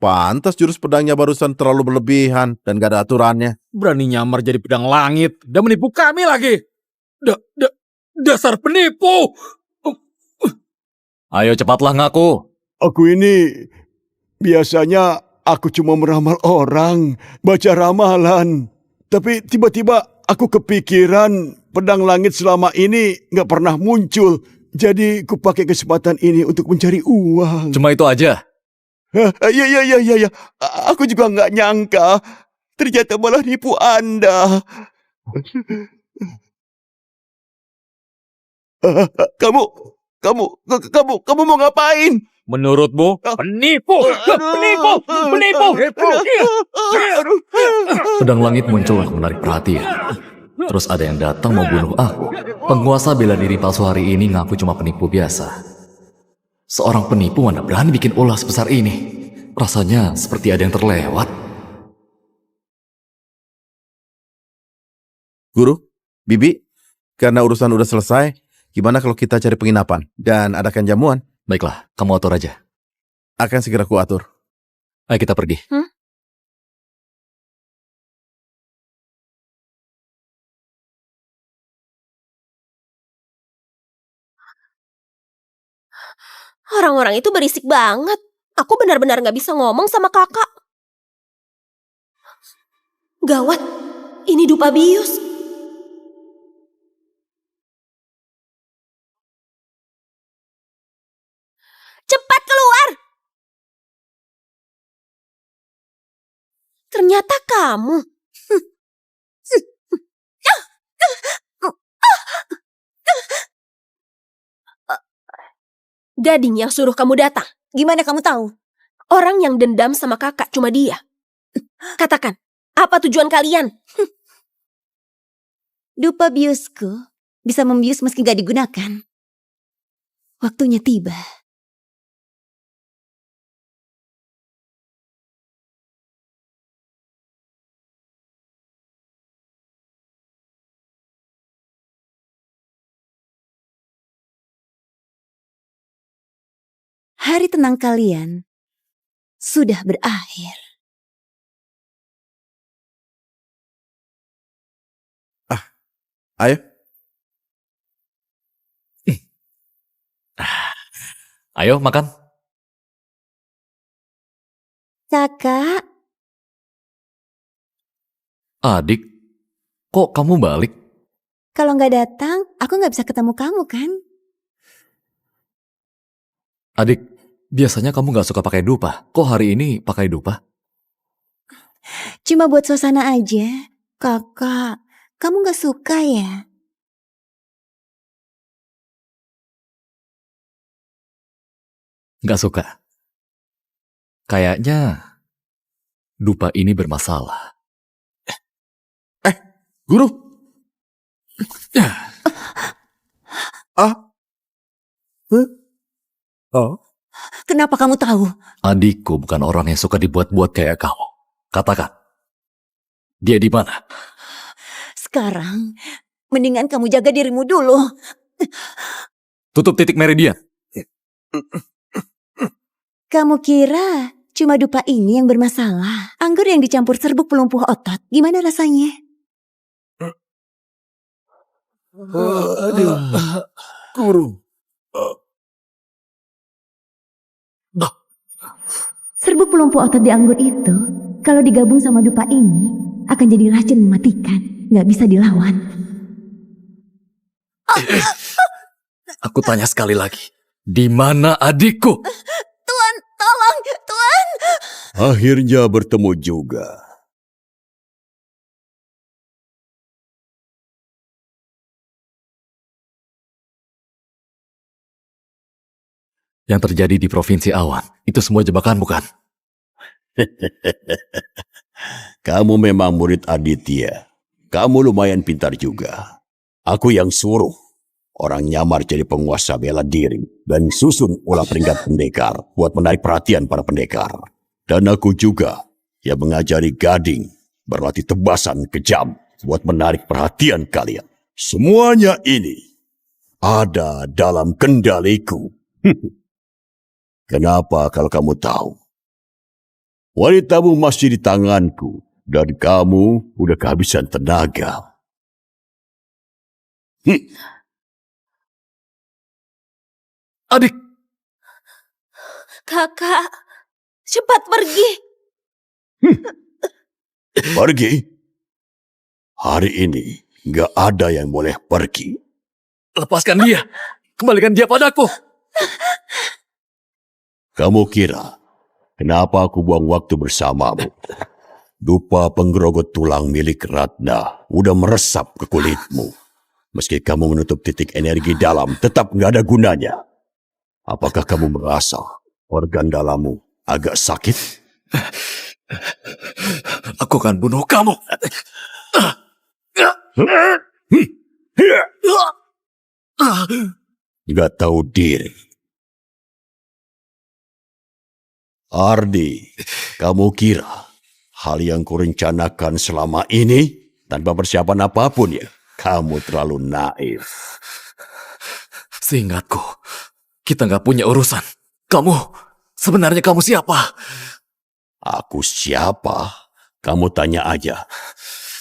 Pantas jurus pedangnya barusan terlalu berlebihan dan gak ada aturannya. Berani nyamar jadi pedang langit dan menipu kami lagi. Dasar penipu. Ayo cepatlah ngaku. Aku ini biasanya aku cuma meramal orang, baca ramalan. Tapi tiba-tiba aku kepikiran pedang langit selama ini nggak pernah muncul. Jadi aku pakai kesempatan ini untuk mencari uang. Cuma itu aja. Iya. Aku juga nggak nyangka. Ternyata malah nipu Anda. Kamu mau ngapain? Menurutmu penipu. Pedang langit muncul untuk menarik perhatian. Terus ada yang datang mau bunuh aku. Penguasa bela diri palsu hari ini ngaku cuma penipu biasa. Seorang penipu mana berani bikin ulah sebesar ini. Rasanya seperti ada yang terlewat. Guru, Bibi, karena urusan udah selesai, gimana kalau kita cari penginapan dan adakan jamuan? Baiklah, kamu atur aja. Akan segera kuatur. Ayo kita pergi. Orang-orang itu berisik banget. Aku benar-benar gak bisa ngomong sama kakak. Gawat, ini dupa bius. Cepat keluar! Ternyata kamu. Gading yang suruh kamu datang. Gimana kamu tahu? Orang yang dendam sama kakak cuma dia. Katakan, apa tujuan kalian? Dupa biusku bisa membius meski gak digunakan. Waktunya tiba. Hari tenang kalian sudah berakhir. Ayo. Ayo makan. Kakak, Adik, kok kamu balik? kalau nggak datang, aku nggak bisa ketemu kamu kan? Adik, biasanya kamu gak suka pakai dupa. Kok hari ini pakai dupa? Cuma buat suasana aja. Kakak, kamu nggak suka ya? Gak suka. Kayaknya dupa ini bermasalah. Guru. Oh, Kenapa kamu tahu? Adikku bukan orang yang suka dibuat-buat kayak kamu. Katakan, dia di mana? Sekarang, mendingan kamu jaga dirimu dulu. Tutup titik meridian. Kamu kira cuma dupa ini yang bermasalah? Anggur yang dicampur serbuk pelumpuh otot, gimana rasanya? aduh, guru. Serbuk pelumpuh otot di anggur itu, kalau digabung sama dupa ini, akan jadi racun mematikan. Nggak bisa dilawan. Aku tanya sekali lagi, di mana adikku? Tuan, tolong, Tuan! Akhirnya bertemu juga. Yang terjadi di Provinsi Awan, itu semua jebakan bukan? Kamu memang murid Aditya. Kamu lumayan pintar juga. Aku yang suruh orang nyamar jadi penguasa bela diri dan susun ulah peringkat pendekar buat menarik perhatian para pendekar. Dan aku juga yang mengajari Gading berlatih tebasan kejam buat menarik perhatian kalian. Semuanya ini ada dalam kendaliku. Kenapa kalau kamu tahu? Wanitamu masih di tanganku dan kamu udah kehabisan tenaga. Adik! Kakak, cepat pergi. Pergi? Hari ini gak ada yang boleh pergi. Lepaskan dia! Kembalikan dia padaku! Kamu kira kenapa aku buang waktu bersamamu? Dupa penggerogot tulang milik Ratna udah meresap ke kulitmu. Meski kamu menutup titik energi dalam, tetap gak ada gunanya. Apakah kamu merasa organ dalammu agak sakit? Aku akan bunuh kamu! Gak tahu diri. Ardi, kamu kira hal yang kurencanakan selama ini tanpa persiapan apapun ya? Kamu terlalu naif. Seingatku, kita nggak punya urusan. Sebenarnya kamu siapa? Aku siapa? Kamu tanya aja.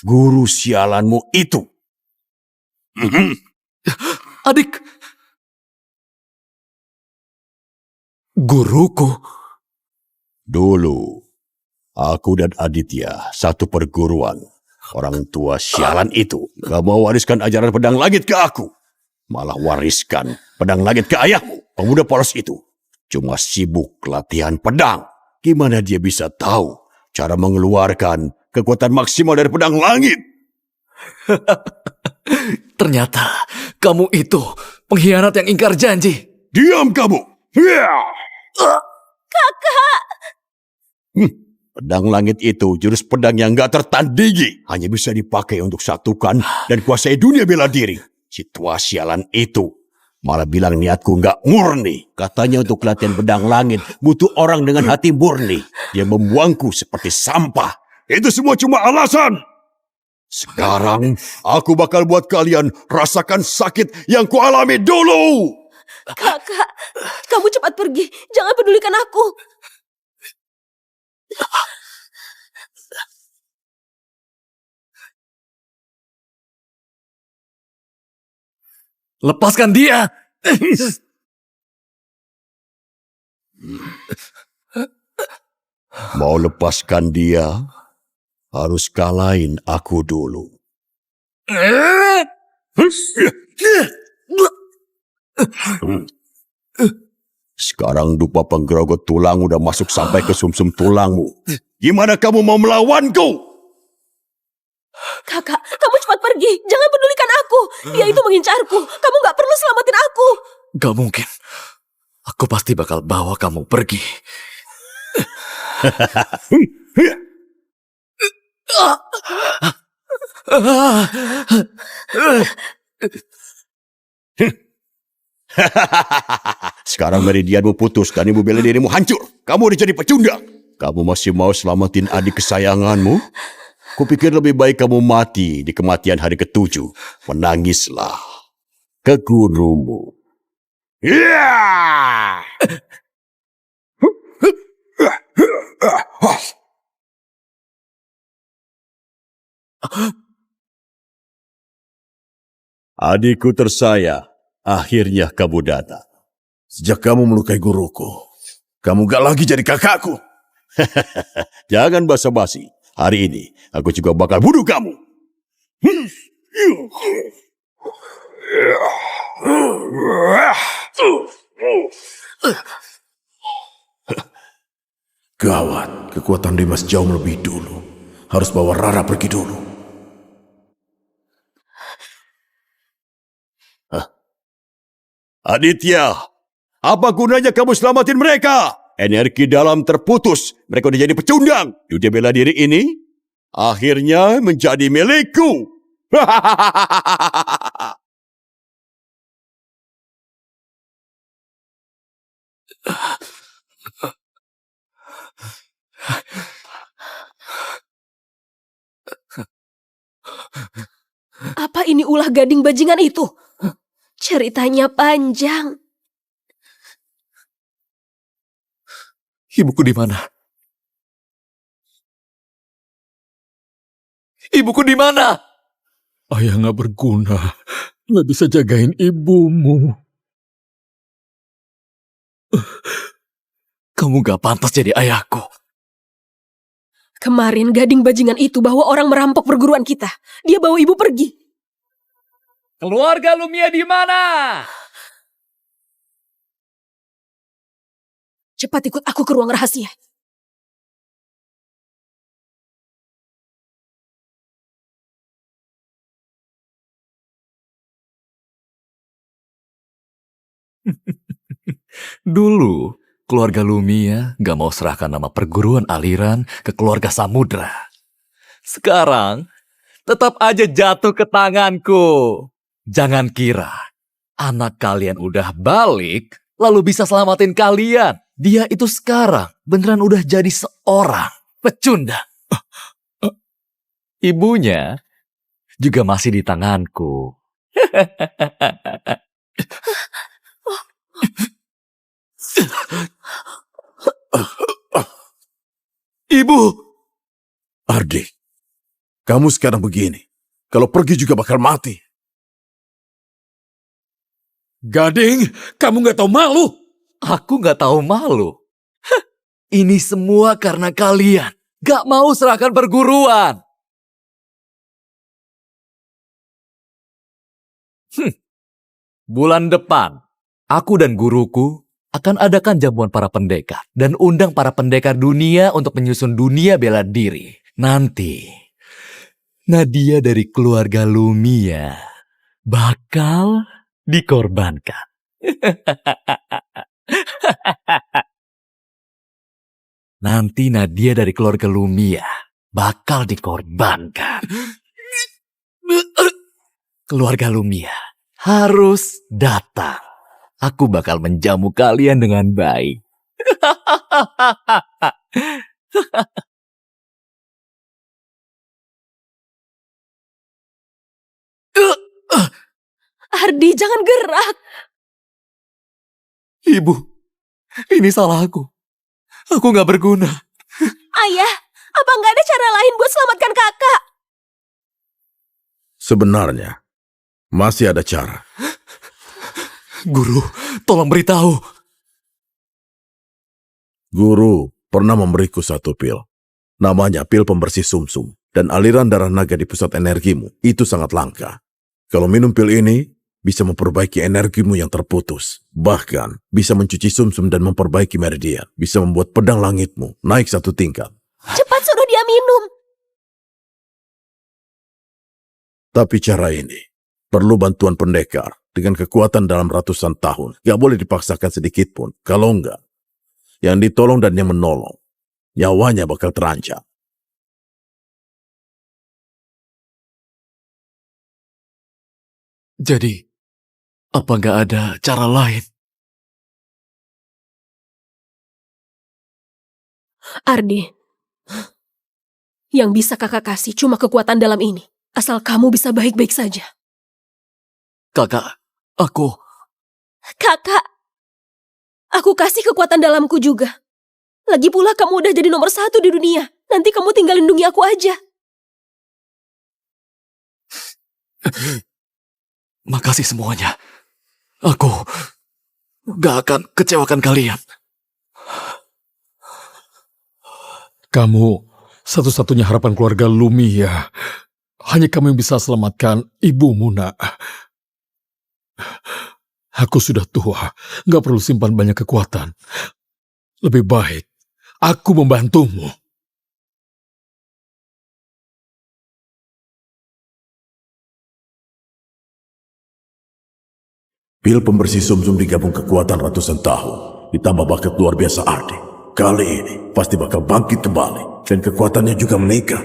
Guru sialanmu itu. Adik! Guruku? Dulu, aku dan Aditya satu perguruan. Orang tua sialan itu gak mau wariskan ajaran pedang langit ke aku. Malah wariskan pedang langit ke ayahmu, pemuda polos itu. Cuma sibuk latihan pedang. Gimana dia bisa tahu cara mengeluarkan kekuatan maksimal dari pedang langit? Ternyata kamu itu pengkhianat yang ingkar janji. Diam kamu! Kakak! Pedang langit itu jurus pedang yang gak tertandingi. Hanya bisa dipakai untuk satukan dan kuasai dunia bela diri. Situasi sialan itu malah bilang niatku gak murni. Katanya untuk latihan pedang langit butuh orang dengan hati murni. Dia membuangku seperti sampah. Itu semua cuma alasan. Sekarang aku bakal buat kalian rasakan sakit yang kualami dulu. Kakak, kamu cepat pergi. Jangan pedulikan aku. Lepaskan dia! Mau lepaskan dia, harus kalahin aku dulu. Sekarang dupa penggerogot tulang udah masuk sampai ke sumsum tulangmu. Gimana kamu mau melawanku? Kakak, kamu cepat pergi. Jangan pedulikan aku. Dia itu mengincarku. Kamu gak perlu selamatin aku. Gak mungkin. Aku pasti bakal bawa kamu pergi. Sekarang meridianmu putus dan ibu bela dirimu hancur. Kamu udah jadi pecundang. Kamu masih mau selamatin adik kesayanganmu? Kupikir lebih baik kamu mati di kematian hari ke-7. Menangislah ke gurumu. Ya! Adikku tersayang, akhirnya kamu datang. Sejak kamu melukai guruku, kamu gak lagi jadi kakakku. Jangan basa-basi. Hari ini, aku juga bakal bunuh kamu. Gawat, kekuatan Dimas jauh lebih dulu. Harus bawa Rara pergi dulu. Aditya, apa gunanya kamu selamatin mereka? Energi dalam terputus. Mereka udah jadi pecundang. Dunia bela diri ini akhirnya menjadi milikku. Apa ini ulah gading bajingan itu? Ceritanya panjang. Ibuku di mana? Ibuku di mana? Ayah nggak berguna. Nggak bisa jagain ibumu. Kamu gak pantas jadi ayahku. Kemarin gading bajingan itu bawa orang merampok perguruan kita. Dia bawa ibu pergi. Keluarga Lumia di mana? Cepat ikut aku ke ruang rahasia. Dulu, keluarga Lumia gak mau serahkan nama perguruan aliran ke keluarga Samudra. Sekarang, tetap aja jatuh ke tanganku. Jangan kira anak kalian udah balik, lalu bisa selamatin kalian. Dia itu sekarang beneran udah jadi seorang pecundang. Ibunya juga masih di tanganku. Ibu! Ardi, kamu sekarang begini. Kalau pergi juga bakal mati. Gading, kamu nggak tahu malu. Aku gak tahu malu. Hah, ini semua karena kalian gak mau serahkan perguruan. Bulan depan, aku dan guruku akan adakan jamuan para pendekar dan undang para pendekar dunia untuk menyusun dunia bela diri. Nanti, Nadia dari keluarga Lumia bakal dikorbankan. Nanti Nadia dari keluarga Lumia bakal dikorbankan. Keluarga Lumia harus datang. Aku bakal menjamu kalian dengan baik. Ardi, jangan gerak. Ibu, ini salah aku. Aku gak berguna. Ayah, apa nggak ada cara lain buat selamatkan kakak? Sebenarnya, masih ada cara. Guru, tolong beritahu. Guru pernah memberiku satu pil. Namanya pil pembersih sumsum. Dan aliran darah naga di pusat energimu itu sangat langka. Kalau minum pil ini, bisa memperbaiki energimu yang terputus. Bahkan, bisa mencuci sumsum dan memperbaiki meridian. Bisa membuat pedang langitmu naik 1 tingkat. Cepat suruh dia minum. Tapi cara ini perlu bantuan pendekar dengan kekuatan dalam ratusan tahun. Gak boleh dipaksakan sedikit pun. Kalau enggak, yang ditolong dan yang menolong, nyawanya bakal terancam. Jadi, apa nggak ada cara lain? Ardi, yang bisa kakak kasih cuma kekuatan dalam ini. Asal kamu bisa baik-baik saja. Kakak, aku... Kakak, aku kasih kekuatan dalamku juga. Lagi pula kamu udah jadi nomor 1 di dunia. Nanti kamu tinggal lindungi aku aja. Makasih semuanya. Aku gak akan kecewakan kalian. Kamu satu-satunya harapan keluarga Lumia. Hanya kamu yang bisa selamatkan ibumu, nak. Aku sudah tua, gak perlu simpan banyak kekuatan. Lebih baik, aku membantumu. Pil pembersih sumsum digabung kekuatan ratusan tahun, ditambah bakat luar biasa Ardi. Kali ini pasti bakal bangkit kembali, dan kekuatannya juga meningkat.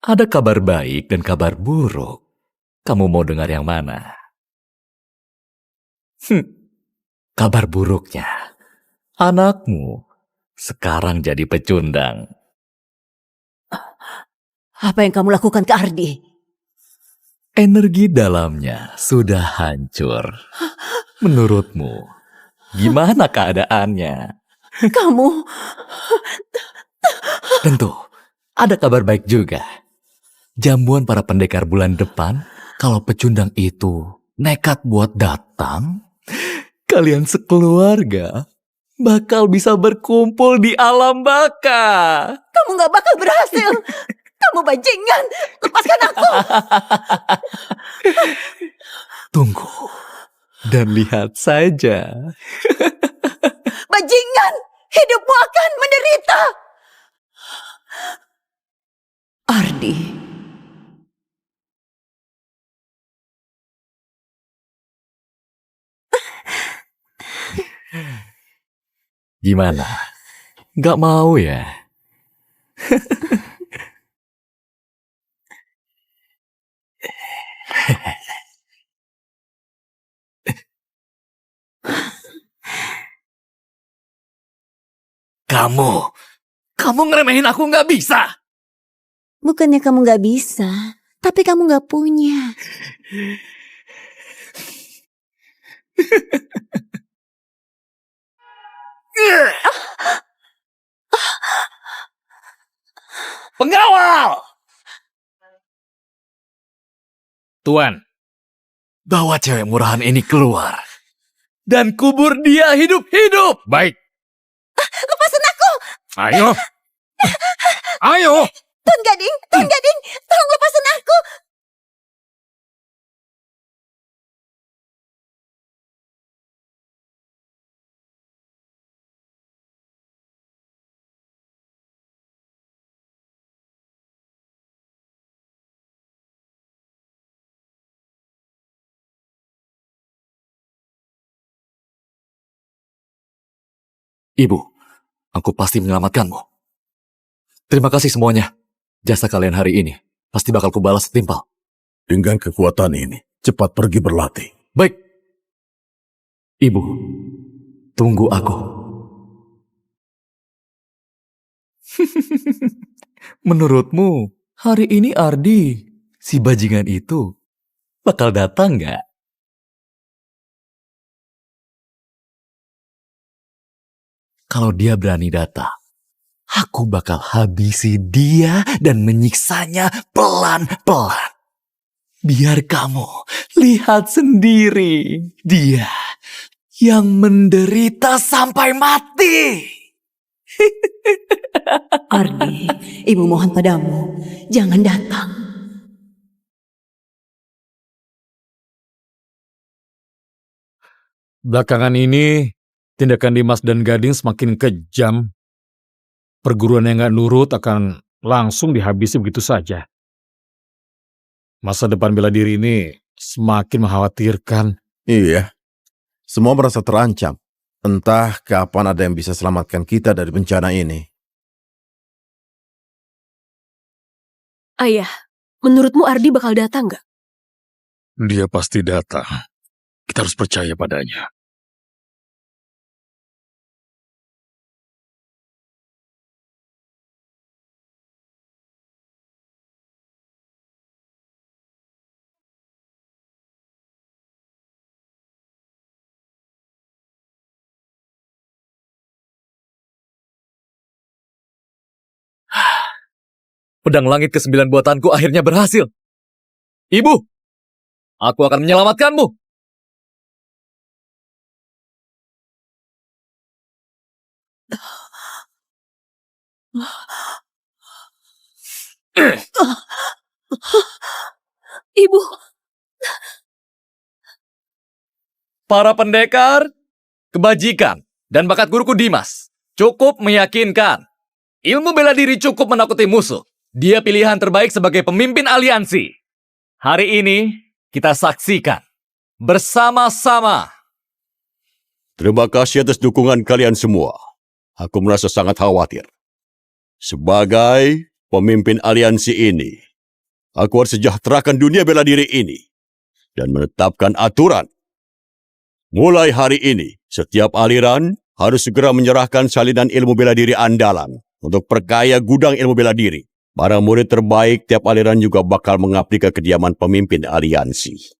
Ada kabar baik dan kabar buruk. Kamu mau dengar yang mana? Kabar buruknya, anakmu sekarang jadi pecundang. Apa yang kamu lakukan ke Ardi? Energi dalamnya sudah hancur. Menurutmu, gimana keadaannya? Kamu... Tentu, ada kabar baik juga. Jamuan para pendekar bulan depan, kalau pecundang itu nekat buat datang, kalian sekeluarga bakal bisa berkumpul di alam baka. Kamu gak bakal berhasil. Kamu bajingan. Lepaskan aku. Tunggu dan lihat saja. Bajingan. Hidupmu akan menderita. Ardi. Gimana? Gak mau ya? Kamu ngeremehin aku gak bisa. Bukannya kamu gak bisa, tapi kamu gak punya. Pengawal! Tuan, Bawa cewek murahan ini keluar. Dan kubur dia hidup-hidup. baik. Lepasin aku. Ayo. Ayo. Tuan Gading, tolong lepasin aku. Ibu, aku pasti menyelamatkanmu. Terima kasih semuanya. Jasa kalian hari ini pasti bakal kubalas setimpal. Dengan kekuatan ini, cepat pergi berlatih. Baik. Ibu, tunggu aku. Menurutmu, hari ini Ardi, si bajingan itu, bakal datang nggak? Kalau dia berani datang, aku bakal habisi dia dan menyiksanya pelan-pelan. Biar kamu lihat sendiri dia yang menderita sampai mati. Ardi, ibu mohon padamu, jangan datang. Belakangan ini, tindakan Dimas dan Gading semakin kejam. Perguruan yang gak nurut akan langsung dihabisi begitu saja. Masa depan bela diri ini semakin mengkhawatirkan. Iya, semua merasa terancam. Entah kapan ada yang bisa selamatkan kita dari bencana ini. Ayah, menurutmu Ardi bakal datang nggak? Dia pasti datang. Kita harus percaya padanya. Pedang langit ke-9 buatanku akhirnya berhasil. Ibu, aku akan menyelamatkanmu. Ibu, Para pendekar, kebajikan, dan bakat guruku Dimas cukup meyakinkan. Ilmu bela diri cukup menakuti musuh. Dia pilihan terbaik sebagai pemimpin aliansi. Hari ini kita saksikan bersama-sama. Terima kasih atas dukungan kalian semua. Aku merasa sangat khawatir. Sebagai pemimpin aliansi ini, aku harus sejahterakan dunia bela diri ini dan menetapkan aturan. Mulai hari ini, setiap aliran harus segera menyerahkan salinan ilmu bela diri andalan untuk perkaya gudang ilmu bela diri. Para murid terbaik tiap aliran juga bakal mengabdi ke kediaman pemimpin aliansi.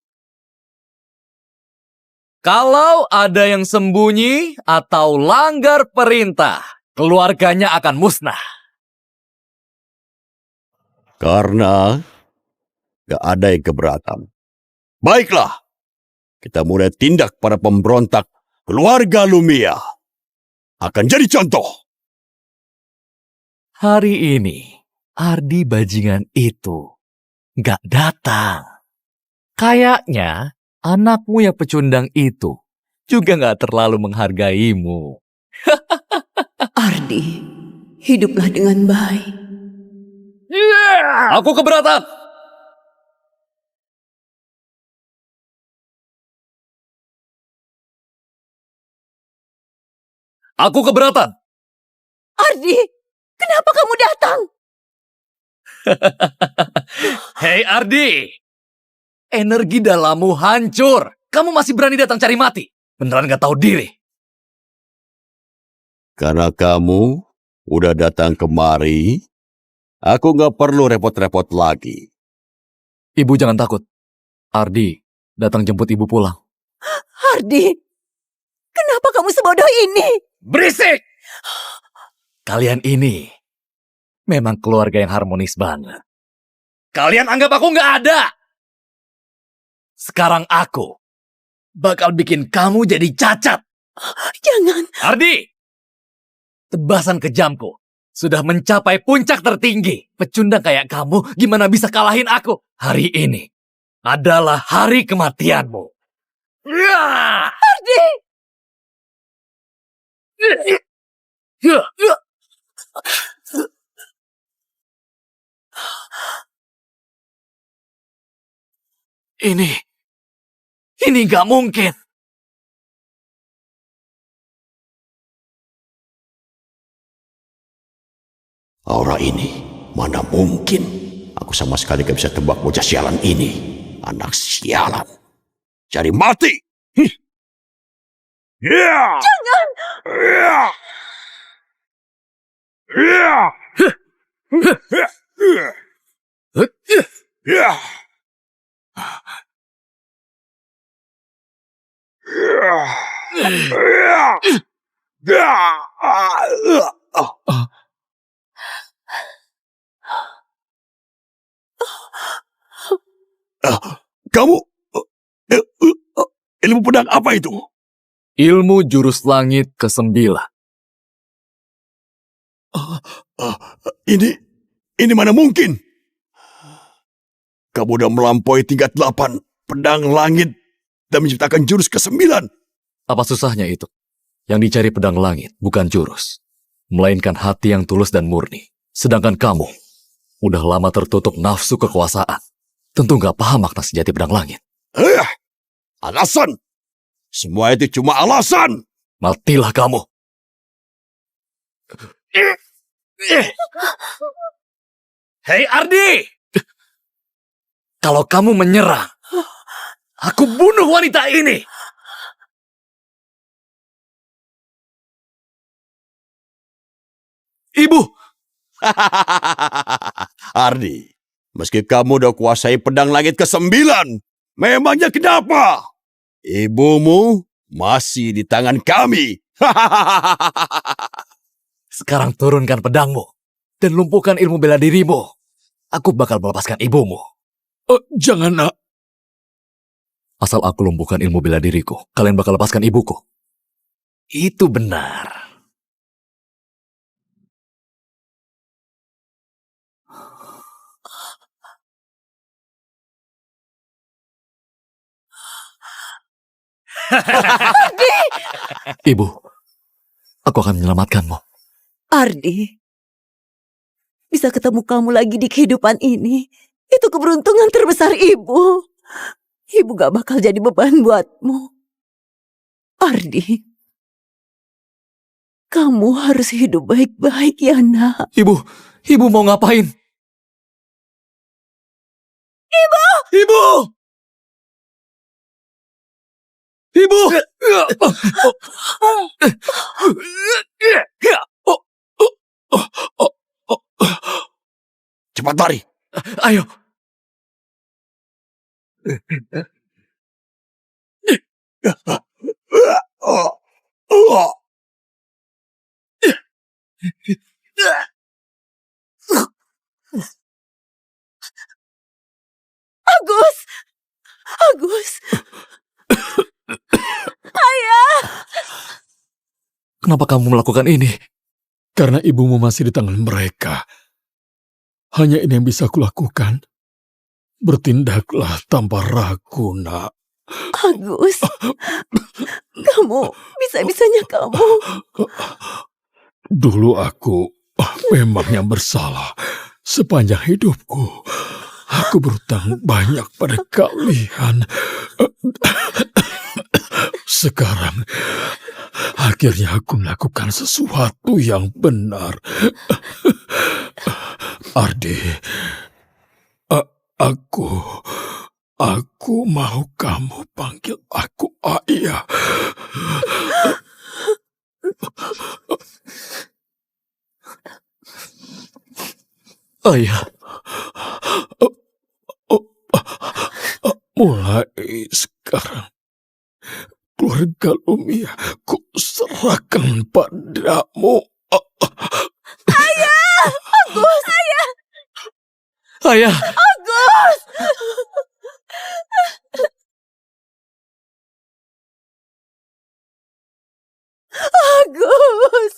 Kalau ada yang sembunyi atau langgar perintah, keluarganya akan musnah. Karena gak ada yang keberatan. Baiklah, kita mulai tindak para pemberontak keluarga Lumia. Akan jadi contoh. Hari ini, Ardi bajingan itu gak datang. Kayaknya anakmu yang pecundang itu juga gak terlalu menghargaimu. Ardi, hiduplah dengan baik. Aku keberatan. Aku keberatan. Ardi, kenapa kamu datang? Hei Ardi, energi dalammu hancur. Kamu masih berani datang cari mati? Beneran gak tahu diri. Karena kamu udah datang kemari, aku gak perlu repot-repot lagi. Ibu jangan takut. Ardi datang jemput ibu pulang. Ardi, kenapa kamu sebodoh ini? Berisik! Kalian ini memang keluarga yang harmonis banget. Kalian anggap aku nggak ada. Sekarang aku bakal bikin kamu jadi cacat. Jangan. Ardi, tebasan kejamku sudah mencapai puncak tertinggi. Pecundang kayak kamu gimana bisa kalahin aku? Hari ini adalah hari kematianmu. Ardi! Ini nggak mungkin. Aura ini, mana mungkin. Aku sama sekali gak bisa tebak bocah sialan ini. Anak sialan. Cari mati! Jangan! Kamu... ilmu pedang apa itu? Ilmu jurus langit ke-9. Ini mana mungkin? Kamu udah melampaui tingkat 8 pedang langit dan menciptakan jurus ke-9. Apa susahnya itu? Yang dicari pedang langit bukan jurus, melainkan hati yang tulus dan murni. Sedangkan kamu udah lama tertutup nafsu kekuasaan. Tentu nggak paham makna sejati pedang langit. Alasan! Semua itu cuma alasan! Matilah kamu. Hei Ardi! Kalau kamu menyerang, Aku bunuh wanita ini. Ibu, Ardi, meski kamu udah kuasai pedang langit ke-9, memangnya kenapa? Ibumu masih di tangan kami. Sekarang turunkan pedangmu dan lumpuhkan ilmu bela dirimu. Aku bakal melepaskan ibumu. jangan nak. Asal aku lumpuhkan ilmu bela diriku, kalian bakal lepaskan ibuku. Itu benar. Ibu, aku akan menyelamatkanmu. Ardi, bisa ketemu kamu lagi di kehidupan ini, itu keberuntungan terbesar ibu. Ibu gak bakal jadi beban buatmu. Ardi, kamu harus hidup baik-baik ya nak. Ibu mau ngapain? Ibu! Cepat lari. Ayo. Agus! Agus! Kenapa kamu melakukan ini? Karena ibumu masih di tangan mereka. Hanya ini yang bisa kulakukan. Bertindaklah tanpa ragu, nak. Agus! Kamu, bisa-bisanya kamu. Dulu aku memang yang bersalah. Sepanjang hidupku, aku berutang banyak pada kalian. Sekarang, akhirnya aku melakukan sesuatu yang benar. Ardi, aku mau kamu panggil aku ayah. Ayah. Mulai sekarang, keluarga Lumia ku serahkan padamu. Agus! Ayah. Agus! Agus!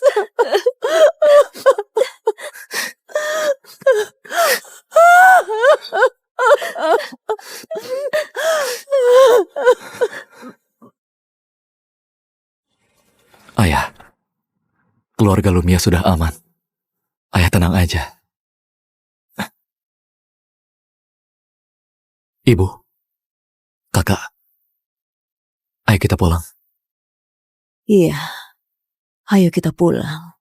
Ayah. Keluarga Lumia sudah aman. Ayah tenang aja. Ibu. Kakak. Ayo kita pulang. Iya, ayo kita pulang.